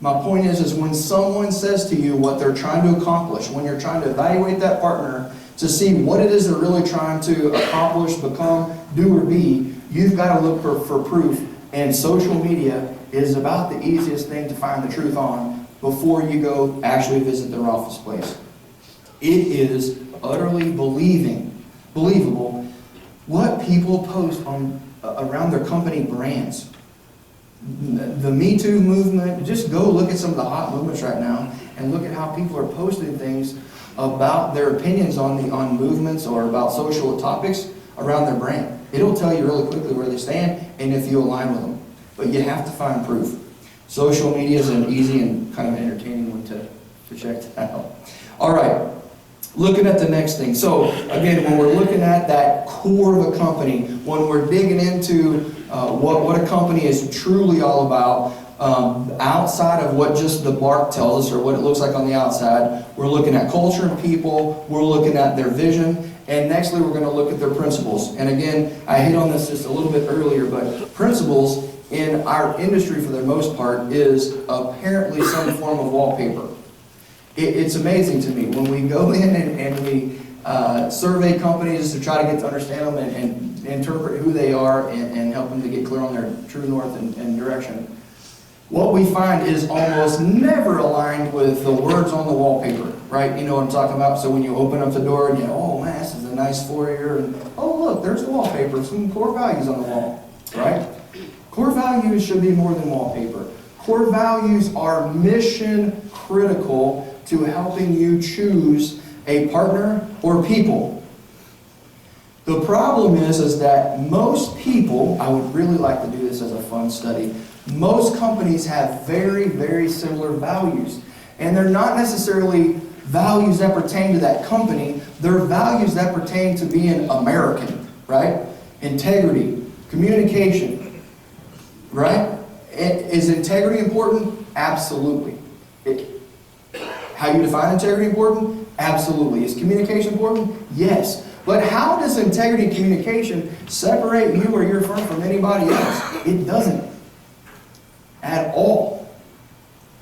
My point is when someone says to you what they're trying to accomplish, when you're trying to evaluate that partner to see what it is they're really trying to accomplish, become, do, or be, you've got to look for proof. And social media is about the easiest thing to find the truth on before you go actually visit their office place. It is utterly believable what people post on around their company brands. The Me Too movement, just go look at some of the hot movements right now and look at how people are posting things about their opinions on movements or about social topics around their brand. It'll tell you really quickly where they stand and if you align with them. But you have to find proof. Social media is an easy and kind of entertaining one to check that out. All right, looking at the next thing. So again, when we're looking at that core of a company, when we're digging into what a company is truly all about, outside of what just the bark tells us or what it looks like on the outside, we're looking at culture and people, we're looking at their vision, and nextly we're going to look at their principles. And again, I hit on this just a little bit earlier, but principles in our industry for the most part is apparently some form of wallpaper. It's amazing to me when we go in and we survey companies to try to get to understand them and interpret who they are and help them to get clear on their true north and direction. What we find is almost never aligned with the words on the wallpaper, right? You know what I'm talking about? So when you open up the door and oh man, this is a nice foyer, and oh look, there's the wallpaper, some core values on the wall, right? Core values should be more than wallpaper. Core values are mission critical to helping you choose a partner or people. The problem is that most people, I would really like to do this as a fun study, most companies have very, very similar values. And they're not necessarily values that pertain to that company, they're values that pertain to being American, right? Integrity, communication, right? Is integrity important? Absolutely. How you define integrity important? Absolutely. Is communication important? Yes. But how does integrity and communication separate you or your firm from anybody else? It doesn't. At all.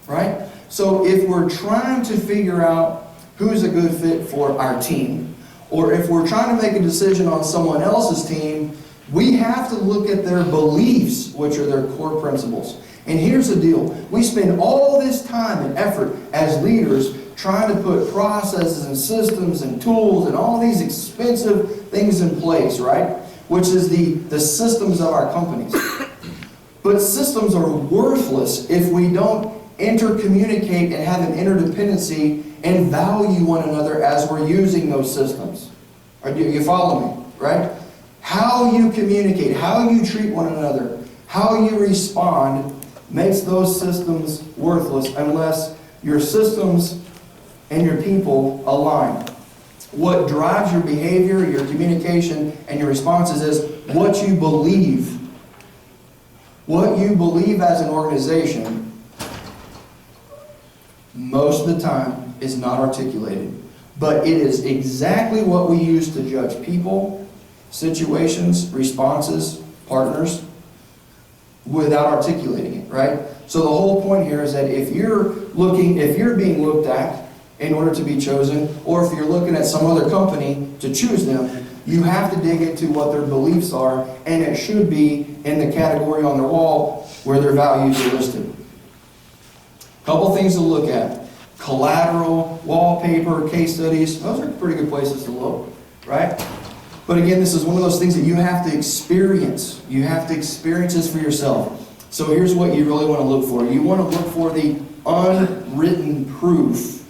Right? So if we're trying to figure out who's a good fit for our team, or if we're trying to make a decision on someone else's team, we have to look at their beliefs, which are their core principles. And here's the deal. We spend all this time and effort as leaders trying to put processes and systems and tools and all these expensive things in place, right? Which is the systems of our companies. But systems are worthless if we don't intercommunicate and have an interdependency and value one another as we're using those systems. Do you follow me, right? How you communicate, how you treat one another, how you respond makes those systems worthless unless your systems and your people align. What drives your behavior, your communication, and your responses is what you believe. What you believe as an organization, most of the time, is not articulated. But it is exactly what we use to judge people, situations, responses, partners, without articulating it, right? So the whole point here is that if you're being looked at in order to be chosen, or if you're looking at some other company to choose them, you have to dig into what their beliefs are, and it should be in the category on the wall where their values are listed. Couple things to look at. Collateral, wallpaper, case studies, those are pretty good places to look. right? But again, this is one of those things that you have to experience. You have to experience this for yourself. So here's what you really want to look for. You want to look for the unwritten proof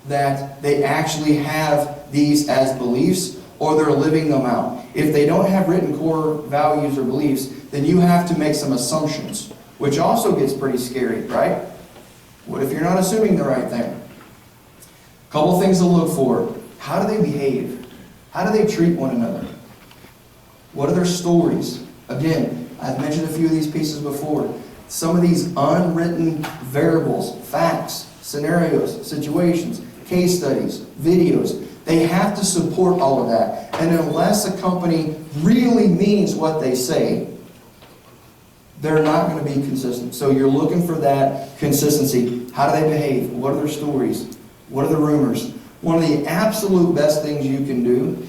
that they actually have these as beliefs or they're living them out. If they don't have written core values or beliefs, then you have to make some assumptions, which also gets pretty scary, right? What if you're not assuming the right thing? Couple things to look for. How do they behave? How do they treat one another? What are their stories? Again, I've mentioned a few of these pieces before. Some of these unwritten variables, facts, scenarios, situations, case studies, videos, they have to support all of that. And unless a company really means what they say, they're not going to be consistent. So you're looking for that consistency. How do they behave? What are their stories? What are the rumors? One of the absolute best things you can do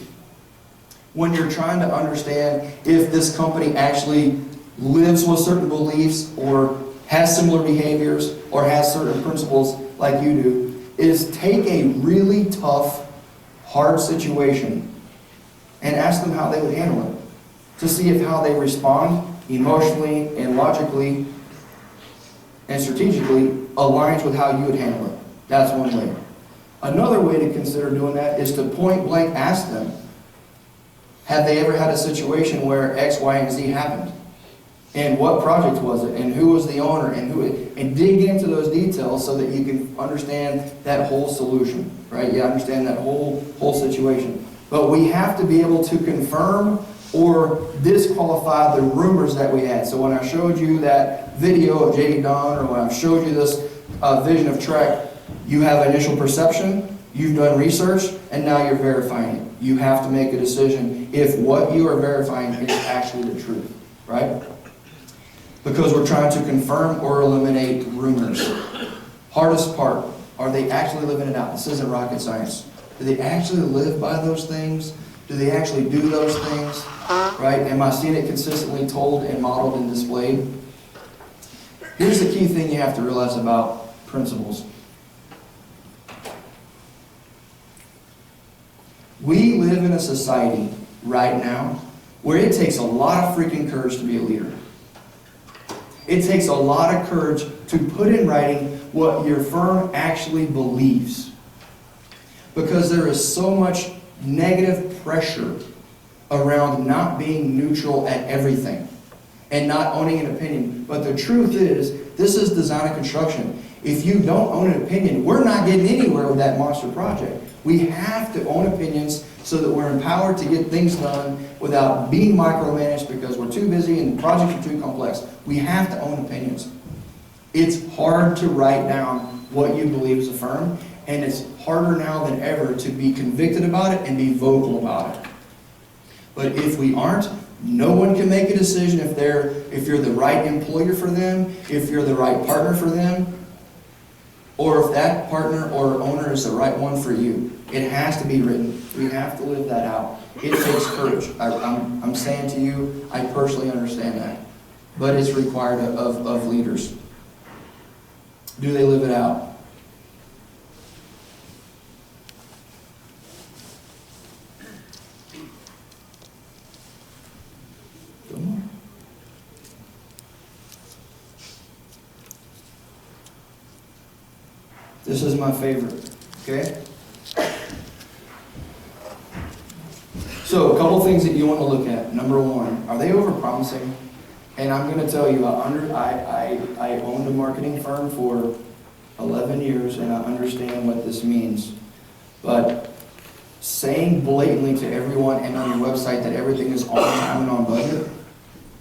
when you're trying to understand if this company actually lives with certain beliefs or has similar behaviors or has certain principles like you do is take a really tough, hard situation and ask them how they would handle it to see if how they respond emotionally and logically and strategically aligns with how you would handle it. That's one way. Another way to consider doing that is to point blank ask them, have they ever had a situation where X, Y, and Z happened? And what project was it? And who was the owner? And dig into those details so that you can understand that whole solution, right? You understand that whole situation. But we have to be able to confirm or disqualify the rumors that we had. So when I showed you that video of J.D. Don, or when I showed you this vision of Trek, you have initial perception, you've done research, and now you're verifying it. You have to make a decision if what you are verifying is actually the truth, right? Because we're trying to confirm or eliminate rumors. Hardest part, are they actually living it out? This isn't rocket science. Do they actually live by those things? Do they actually do those things? Right? Am I seeing it consistently told and modeled and displayed? Here's the key thing you have to realize about principles. We live in a society right now where it takes a lot of freaking courage to be a leader. It takes a lot of courage to put in writing what your firm actually believes. Because there is so much negative pressure around not being neutral at everything and not owning an opinion. But the truth is, this is design and construction. If you don't own an opinion, we're not getting anywhere with that monster project. We have to own opinions so that we're empowered to get things done without being micromanaged because we're too busy and the projects are too complex. We have to own opinions. It's hard to write down what you believe as a firm, and it's harder now than ever to be convicted about it and be vocal about it. But if we aren't, no one can make a decision if you're the right employer for them, if you're the right partner for them, or if that partner or owner is the right one for you. It has to be written. We have to live that out. It takes courage. I'm saying to you, I personally understand that. But it's required of leaders. Do they live it out? This is my favorite, okay? So, a couple things that you want to look at. Number one, are they over-promising? And I'm going to tell you, I owned a marketing firm for 11 years, and I understand what this means. But saying blatantly to everyone and on your website that everything is on time and on budget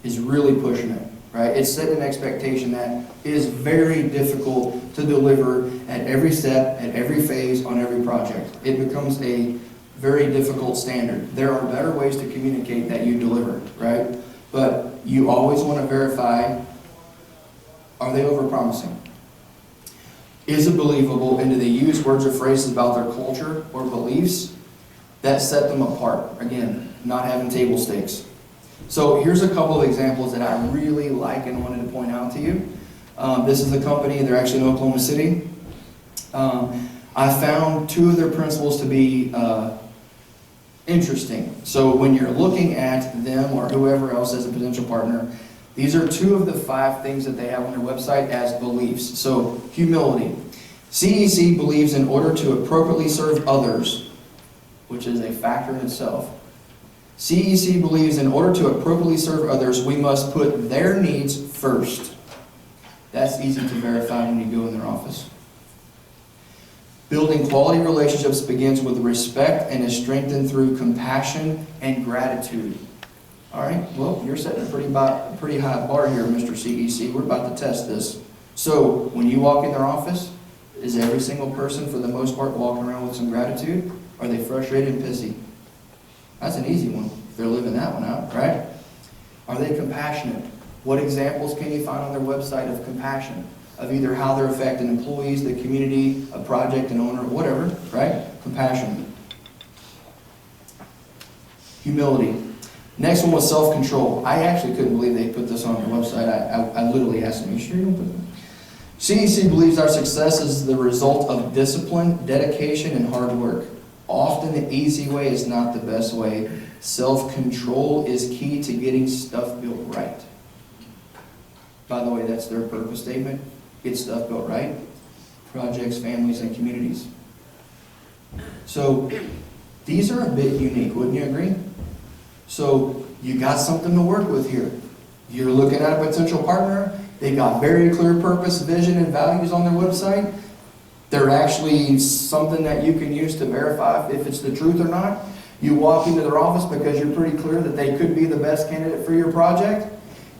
is really pushing it. Right? It's setting an expectation that is very difficult to deliver at every step, at every phase, on every project. It becomes a very difficult standard. There are better ways to communicate that you deliver, right? But you always want to verify, are they over-promising? Is it believable, and do they use words or phrases about their culture or beliefs that set them apart? Again, not having table stakes. So here's a couple of examples that I really like and wanted to point out to you. This is a company, they're actually in Oklahoma City. I found two of their principles to be Interesting. So when you're looking at them or whoever else as a potential partner, these are 2 of the 5 things that they have on their website as beliefs. So humility. CEC believes in order to appropriately serve others, which is a factor in itself. CEC believes in order to appropriately serve others, we must put their needs first. That's easy to verify when you go in their office. Building quality relationships begins with respect and is strengthened through compassion and gratitude. All right, well, you're setting a pretty high bar here, Mr. CEC. We're about to test this. So, when you walk in their office, is every single person, for the most part, walking around with some gratitude? Are they frustrated and pissy? That's an easy one, if they're living that one out, right? Are they compassionate? What examples can you find on their website of compassion? Of either how they're affecting employees, the community, a project, an owner, whatever, right? Compassion. Humility. Next one was self-control. I actually couldn't believe they put this on their website. I literally asked them, you sure you don't put it? CEC believes our success is the result of discipline, dedication, and hard work. Often the easy way is not the best way. Self-control is key to getting stuff built right. By the way, that's their purpose statement. Get stuff built right. Projects, families, and communities. So these are a bit unique, wouldn't you agree? So you got something to work with here. You're looking at a potential partner. They got very clear purpose, vision, and values on their website. They're actually something that you can use to verify if it's the truth or not. You walk into their office because you're pretty clear that they could be the best candidate for your project.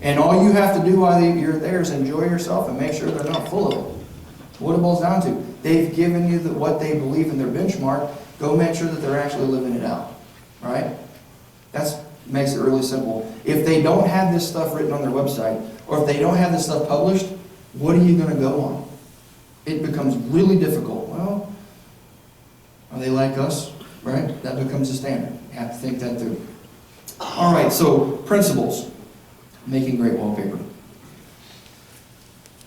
And all you have to do while you're there is enjoy yourself and make sure they're not full of it. What it boils down to, they've given you what they believe in their benchmark. Go make sure that they're actually living it out. Right? That makes it really simple. If they don't have this stuff written on their website, or if they don't have this stuff published, what are you going to go on? It becomes really difficult. Well, are they like us? Right? That becomes the standard. You have to think that through. All right, so principles. Making great wallpaper.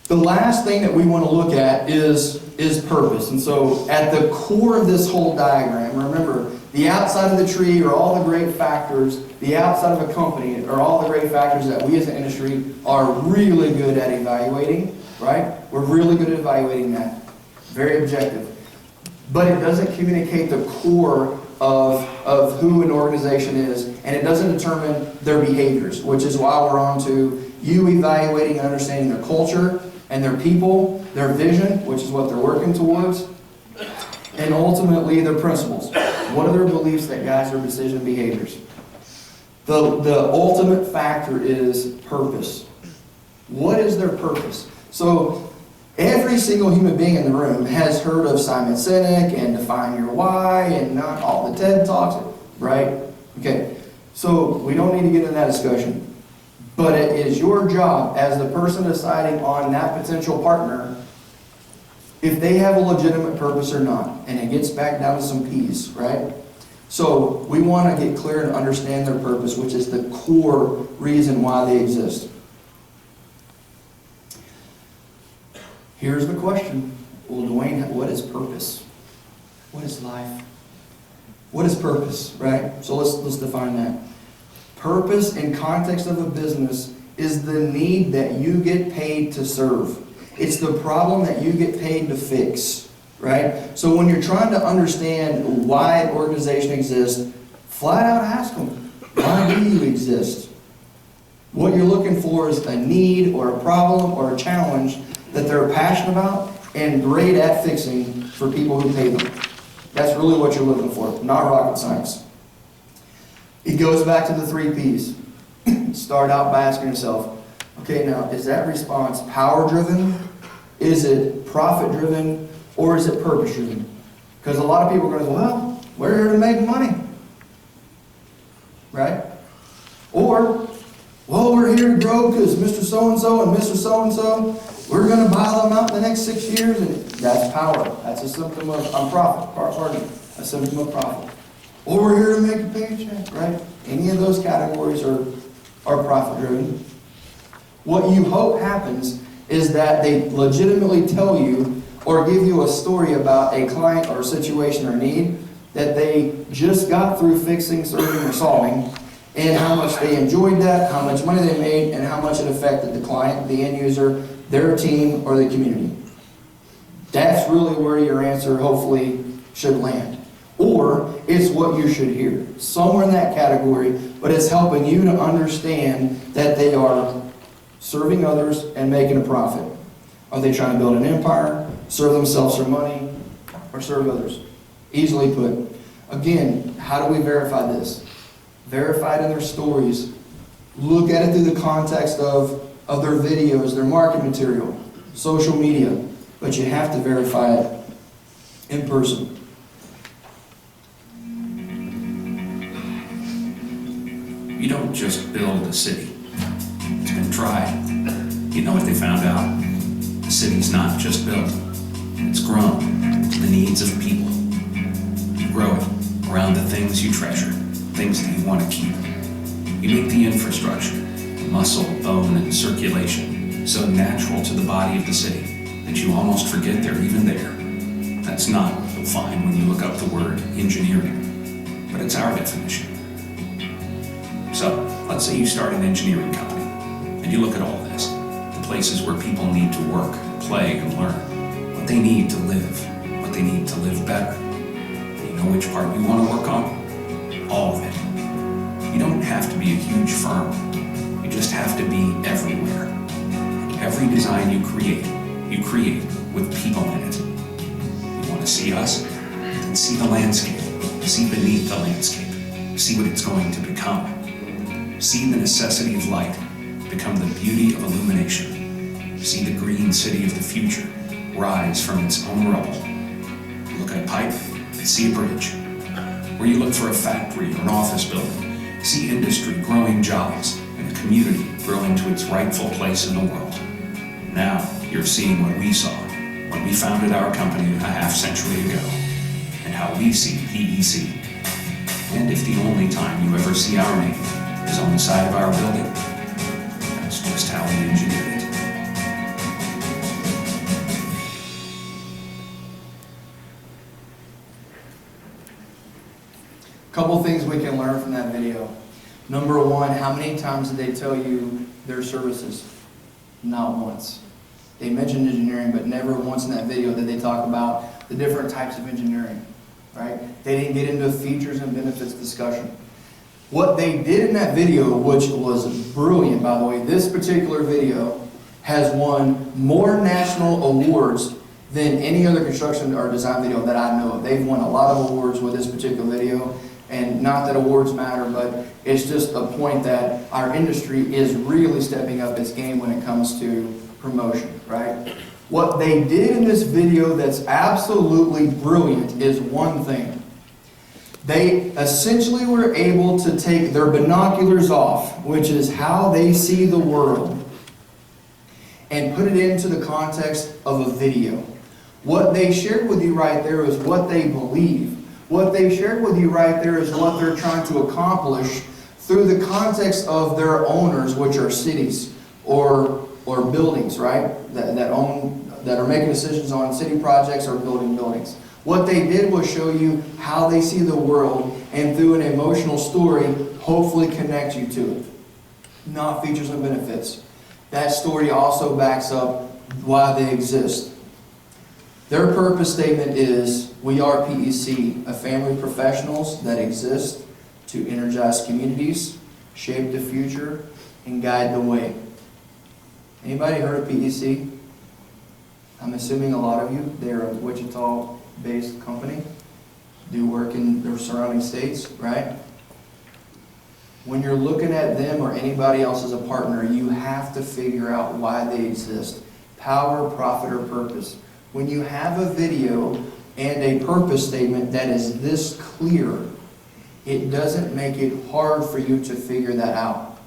The last thing that we want to look at is purpose. And so at the core of this whole diagram, remember, the outside of the tree are all the great factors. The outside of a company are all the great factors that we as an industry are really good at evaluating, right? We're really good at evaluating that. Very objective. But it doesn't communicate the core of who an organization is, and it doesn't determine their behaviors, which is why we're on to you evaluating and understanding their culture and their people, their vision, which is what they're working towards, and ultimately their principles. What are their beliefs that guide their decision and behaviors? The ultimate factor is purpose. What is their purpose? So every single human being in the room has heard of Simon Sinek and Define Your Why and not all the TED Talks, right? Okay, so we don't need to get into that discussion. But it is your job as the person deciding on that potential partner if they have a legitimate purpose or not. And it gets back down to some P's, right? So we want to get clear and understand their purpose, which is the core reason why they exist. Here's the question. Well, Dwayne, what is purpose? What is life? What is purpose, right? So let's define that. Purpose in context of a business is the need that you get paid to serve. It's the problem that you get paid to fix, right? So when you're trying to understand why an organization exists, flat out ask them, why do you exist? What you're looking for is a need or a problem or a challenge that they're passionate about and great at fixing for people who pay them. That's really what you're looking for, not rocket science. It goes back to the 3 Ps. Start out by asking yourself, okay, now, is that response power-driven? Is it profit-driven? Or is it purpose-driven? Because a lot of people are going to go, well, we're here to make money. Right? Or, well, we're here to grow because Mr. So-and-so and Mr. So-and-so, we're going to buy them out in the next 6 years. And that's power. That's a symptom of profit. Pardon me. A symptom of profit. Or we're here to make a paycheck, right? Any of those categories are profit-driven. What you hope happens is that they legitimately tell you or give you a story about a client or a situation or need that they just got through fixing, serving, or solving, and how much they enjoyed that, how much money they made, and how much it affected the client, the end user, their team, or the community. That's really where your answer hopefully should land. Or it's what you should hear. Somewhere in that category, but it's helping you to understand that they are serving others and making a profit. Are they trying to build an empire, serve themselves for money, or serve others? Easily put. Again, how do we verify this? Verify it in their stories. Look at it through the context of their videos, their marketing material, social media. But you have to verify it in person. You don't just build a city. It's been tried. You know what they found out? The city's not just built. It's grown to the needs of people. You grow it around the things you treasure, things that you want to keep. You make the infrastructure, muscle, bone, and circulation so natural to the body of the city that you almost forget they're even there. That's not what you'll find when you look up the word engineering, but it's our definition. So, let's say you start an engineering company, and you look at all this, the places where people need to work, play, and learn, what they need to live, what they need to live better. You know which part you want to work on? All of it. You don't have to be a huge firm. You just have to be everywhere. Every design you create with people in it. You want to see us? Then see the landscape. See beneath the landscape. See what it's going to become. See the necessity of light become the beauty of illumination. See the green city of the future rise from its own rubble. You look at a pipe, see a bridge. Where you look for a factory or an office building, see industry growing jobs and a community grow into its rightful place in the world. Now you're seeing what we saw when we founded our company a half-century ago, and how we see PEC. And if the only time you ever see our name is on the side of our building, that's just how we engineered it. Couple things we can learn from that video. Number one, how many times did they tell you their services? Not once. They mentioned engineering, but never once in that video did they talk about the different types of engineering, right? They didn't get into features and benefits discussion. What they did in that video, which was brilliant, by the way, this particular video has won more national awards than any other construction or design video that I know of. They've won a lot of awards with this particular video, and not that awards matter, but it's just a point that our industry is really stepping up its game when it comes to promotion, right? What they did in this video that's absolutely brilliant is one thing. They essentially were able to take their binoculars off, which is how they see the world, and put it into the context of a video. What they shared with you right there is what they believe. What they shared with you right there is what they're trying to accomplish through the context of their owners, which are cities or buildings, right? That are making decisions on city projects or building buildings. What they did was show you how they see the world, and through an emotional story, hopefully connect you to it. Not features and benefits. That story also backs up why they exist. Their purpose statement is, we are PEC, a family of professionals that exist to energize communities, shape the future, and guide the way. Anybody heard of PEC? I'm assuming a lot of you. They're a Wichita-based company, do work in their surrounding states, right? When you're looking at them or anybody else as a partner, you have to figure out why they exist. Power, profit, or purpose. When you have a video and a purpose statement that is this clear, it doesn't make it hard for you to figure that out.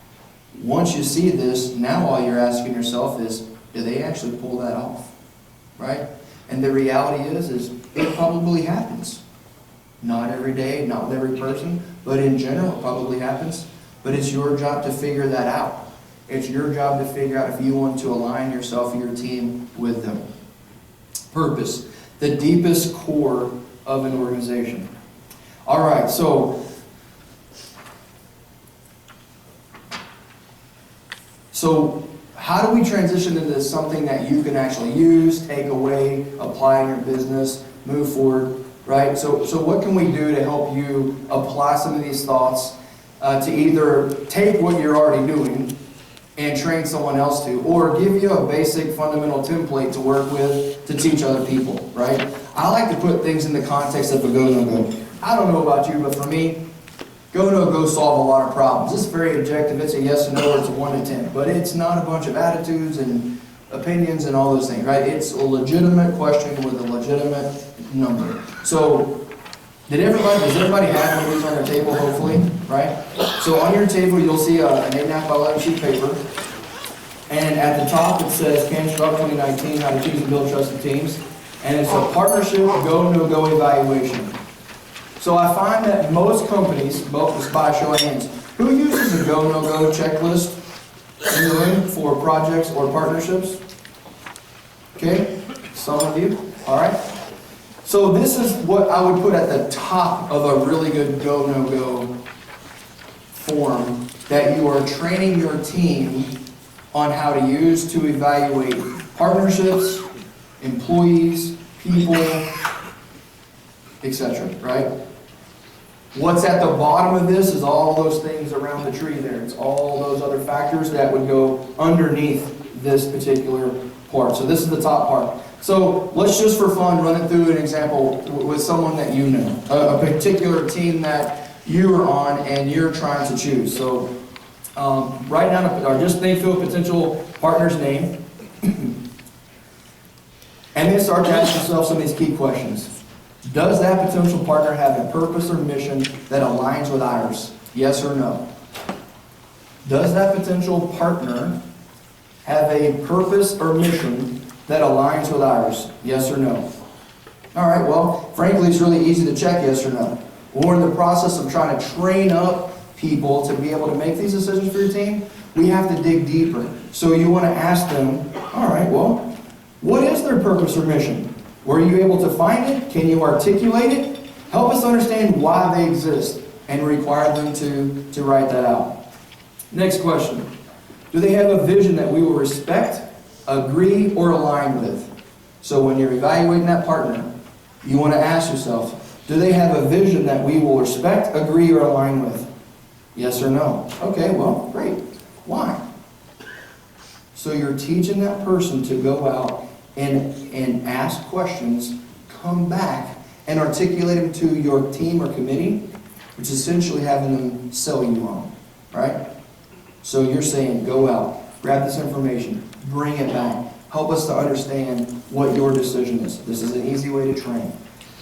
Once you see this, now all you're asking yourself is, do they actually pull that off? Right? And the reality is it probably happens. Not every day, not with every person, but in general it probably happens. But it's your job to figure that out. It's your job to figure out if you want to align yourself and your team with them. Purpose, the deepest core of an organization. All right, so how do we transition into something that you can actually use, take away, apply in your business, move forward, right? So what can we do to help you apply some of these thoughts to either take what you're already doing and train someone else to, or give you a basic fundamental template to work with to teach other people, right? I like to put things in the context of a go, no go. I don't know about you, but for me, go, no go solve a lot of problems. It's very objective. It's a yes or no, or it's a 1 to 10. But it's not a bunch of attitudes and opinions and all those things, right? It's a legitimate question with a legitimate number. So, does everybody have one of these on their table, hopefully, right? So on your table, you'll see an 8.5 by 11 sheet paper. And at the top, it says, Construct 2019, How to Choose and Build Trusted Teams. And it's a partnership go, no go evaluation. So I find that most companies, just by show of hands, who uses a go, no go checklist for projects or partnerships? Okay, some of you, all right. So this is what I would put at the top of a really good go, no go form that you are training your team on how to use to evaluate partnerships, employees, people, etc., right? What's at the bottom of this is all those things around the tree there. It's all those other factors that would go underneath this particular part. So this is the top part. So let's just for fun run it through an example with someone that you know, a particular team that you are on and you're trying to choose. So write down, or just think through a potential partner's name, and then start to ask yourself some of these key questions. Does that potential partner have a purpose or mission that aligns with ours? Yes or no? Does that potential partner have a purpose or mission that aligns with ours? Yes or no? All right, well, frankly, it's really easy to check yes or no. We're in the process of trying to train up people to be able to make these decisions for your team. We have to dig deeper. So you want to ask them, all right, well, what is their purpose or mission? Were you able to find it? Can you articulate it? Help us understand why they exist and require them to write that out. Next question. Do they have a vision that we will respect, agree, or align with? So when you're evaluating that partner, you want to ask yourself, do they have a vision that we will respect, agree, or align with? Yes or no? Okay, well, great. Why? So you're teaching that person to go out and ask questions, come back, and articulate them to your team or committee, which is essentially having them sell you on, right? So you're saying, go out, grab this information, bring it back, help us to understand what your decision is. This is an easy way to train.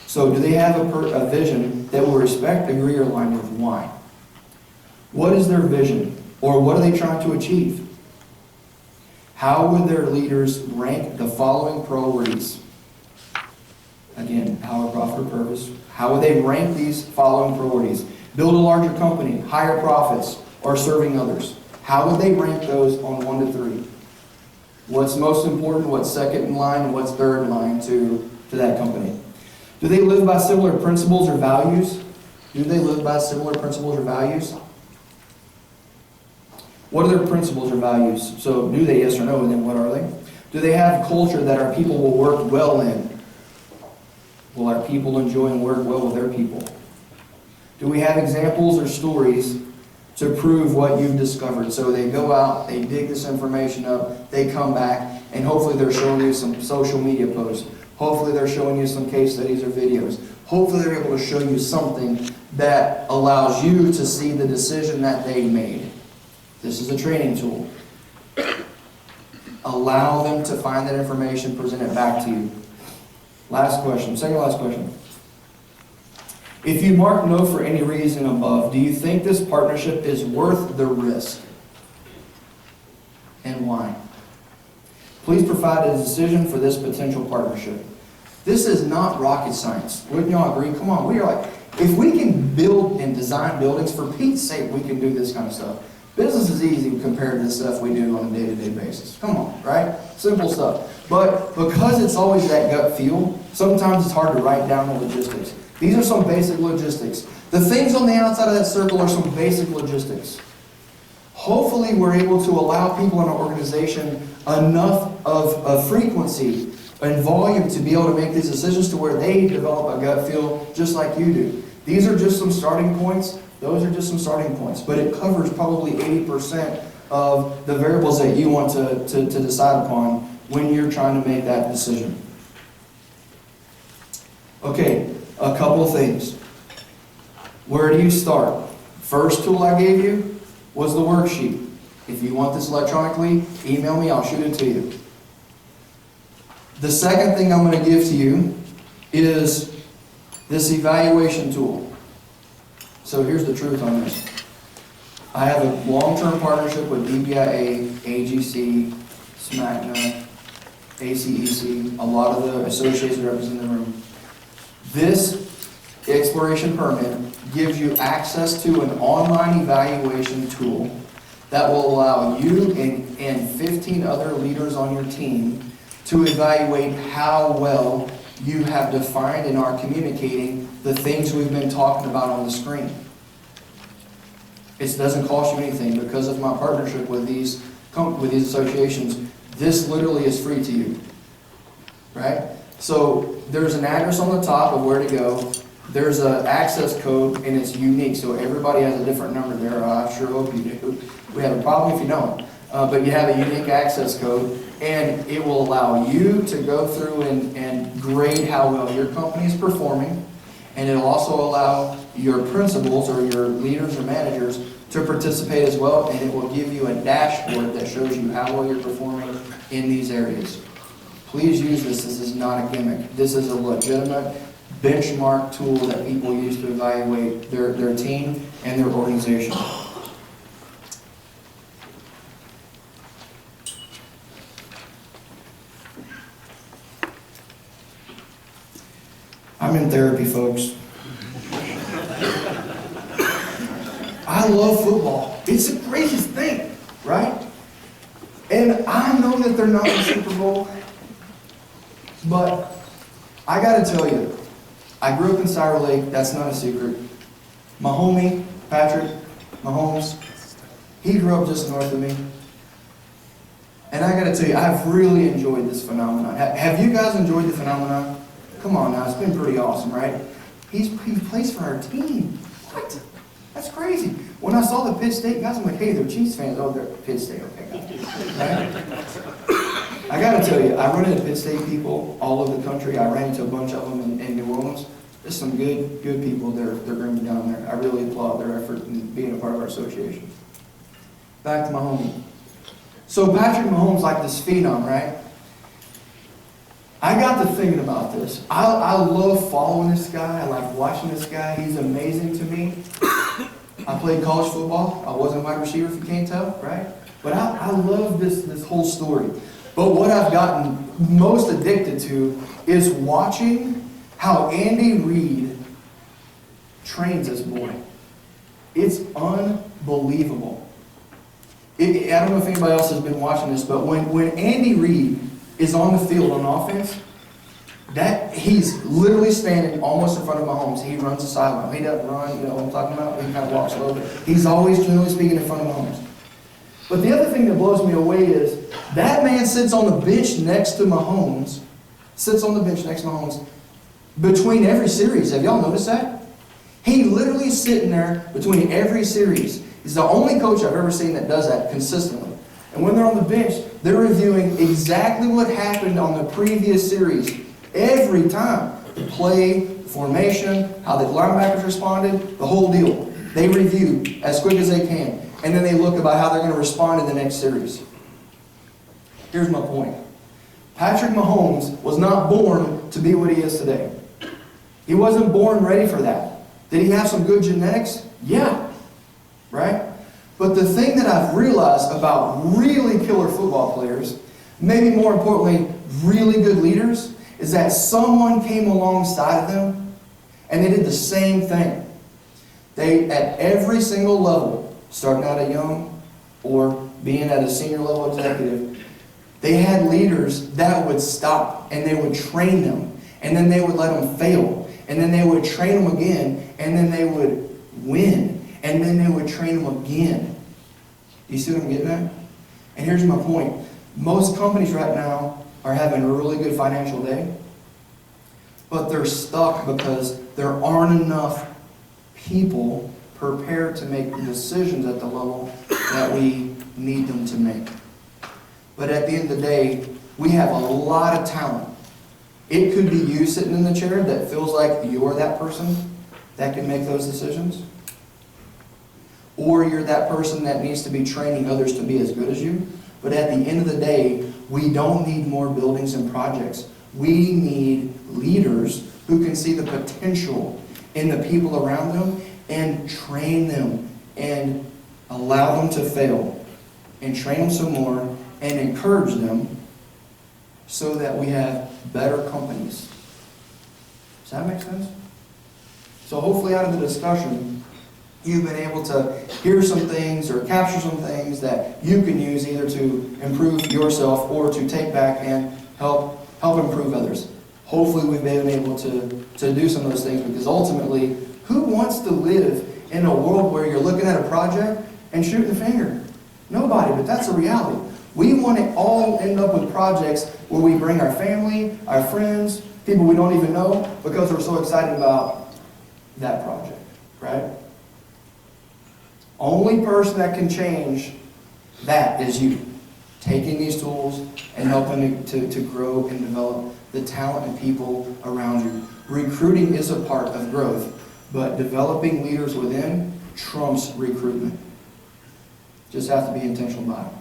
So do they have a vision that will respect, agree, or align with? Why? What is their vision? Or what are they trying to achieve? How would their leaders rank the following priorities? Again, power, profit, or purpose. How would they rank these following priorities? Build a larger company, higher profits, or serving others. How would they rank those on 1 to 3? What's most important, what's second in line, and what's third in line to that company? Do they live by similar principles or values? Do they live by similar principles or values? What are their principles or values? So do they, yes or no, and then what are they? Do they have culture that our people will work well in? Will our people enjoy and work well with their people? Do we have examples or stories to prove what you've discovered? So they go out, they dig this information up, they come back, and hopefully they're showing you some social media posts. Hopefully they're showing you some case studies or videos. Hopefully they're able to show you something that allows you to see the decision that they made. This is a training tool. Allow them to find that information, present it back to you. Last question, second last question. If you mark no for any reason above, do you think this partnership is worth the risk? And why? Please provide a decision for this potential partnership. This is not rocket science. Wouldn't y'all agree? Come on, we are like, if we can build and design buildings, for Pete's sake, we can do this kind of stuff. Business is easy compared to the stuff we do on a day-to-day basis. Come on, right? Simple stuff. But because it's always that gut feel, sometimes it's hard to write down the logistics. These are some basic logistics. The things on the outside of that circle are some basic logistics. Hopefully we're able to allow people in our organization enough of frequency and volume to be able to make these decisions to where they develop a gut feel just like you do. These are just some starting points. Those are just some starting points. But it covers probably 80% of the variables that you want to decide upon when you're trying to make that decision. Okay, a couple things. Where do you start? First tool I gave you was the worksheet. If you want this electronically, email me, I'll shoot it to you. The second thing I'm going to give to you is this evaluation tool. So here's the truth on this. I have a long-term partnership with DBIA, AGC, SMACNA, ACEC, a lot of the associations represented in the room. This exploration permit gives you access to an online evaluation tool that will allow you and 15 other leaders on your team to evaluate how well you have defined and are communicating the things we've been talking about on the screen. It doesn't cost you anything. Because of my partnership with these associations, this literally is free to you. Right? So there's an address on the top of where to go. There's an access code, and it's unique, so everybody has a different number there. I sure hope you do. We have a problem if you don't. But you have a unique access code, and it will allow you to go through and grade how well your company is performing, and it'll also allow your principals or your leaders or managers to participate as well, and it will give you a dashboard that shows you how well you're performing in these areas. Please use this. This is not a gimmick. This is a legitimate benchmark tool that people use to evaluate their team and their organization. I'm in therapy, folks. I love football. It's the greatest thing, right? And I know that they're not in the Super Bowl, but I gotta tell you, I grew up in Sour Lake. That's not a secret. My homie, Patrick Mahomes, he grew up just north of me. And I gotta tell you, I've really enjoyed this phenomenon. Have you guys enjoyed the phenomenon? Come on now, it's been pretty awesome, right? He plays for our team. What? That's crazy. When I saw the Pitt State guys, I'm like, hey, they're Chiefs fans. Oh, they're Pitt State, okay, guys. Right? I gotta tell you, I run into Pitt State people all over the country. I ran into a bunch of them in New Orleans. There's some good people they're going to be down there. I really applaud their effort in being a part of our association. Back to my homie. So Patrick Mahomes, like this phenom, right? I got to thinking about this. I love following this guy. I like watching this guy. He's amazing to me. I played college football. I wasn't a wide receiver, if you can't tell, right? But I love this whole story. But what I've gotten most addicted to is watching how Andy Reid trains this boy. It's unbelievable. I don't know if anybody else has been watching this, but when Andy Reid is on the field on offense, he's literally standing almost in front of Mahomes. He runs the sideline. He doesn't run, you know what I'm talking about? He kind of walks a little bit. He's always, generally speaking, in front of Mahomes. But the other thing that blows me away is that man sits on the bench next to Mahomes, between every series. Have y'all noticed that? He literally is sitting there between every series. He's the only coach I've ever seen that does that consistently. And when they're on the bench, they're reviewing exactly what happened on the previous series. Every time. The play, the formation, how the linebackers responded, the whole deal. They review as quick as they can. And then they look about how they're going to respond in the next series. Here's my point. Patrick Mahomes was not born to be what he is today. He wasn't born ready for that. Did he have some good genetics? Yeah. Right? But the thing that I've realized about really killer football players, maybe more importantly, really good leaders, is that someone came alongside of them and they did the same thing. They, at every single level, starting out at young or being at a senior level executive, they had leaders that would stop and they would train them and then they would let them fail. and then they would train them again, and then they would win, and then they would train them again. Do you see what I'm getting at? And here's my point. Most companies right now are having a really good financial day, but they're stuck because there aren't enough people prepared to make decisions at the level that we need them to make. But at the end of the day, we have a lot of talent. It could be you sitting in the chair that feels like you're that person that can make those decisions. Or you're that person that needs to be training others to be as good as you. But at the end of the day, we don't need more buildings and projects. We need leaders who can see the potential in the people around them and train them and allow them to fail and train them some more and encourage them so that we have better companies. Does that make sense? So hopefully out of the discussion, you've been able to hear some things or capture some things that you can use either to improve yourself or to take back and help improve others. Hopefully we've been able to do some of those things, because ultimately, who wants to live in a world where you're looking at a project and shooting the finger? Nobody, but that's a reality. We want to all end up with projects where we bring our family, our friends, people we don't even know, because we're so excited about that project, right? Only person that can change that is you. Taking these tools and helping to grow and develop the talent and people around you. Recruiting is a part of growth, but developing leaders within trumps recruitment. Just have to be intentional about it.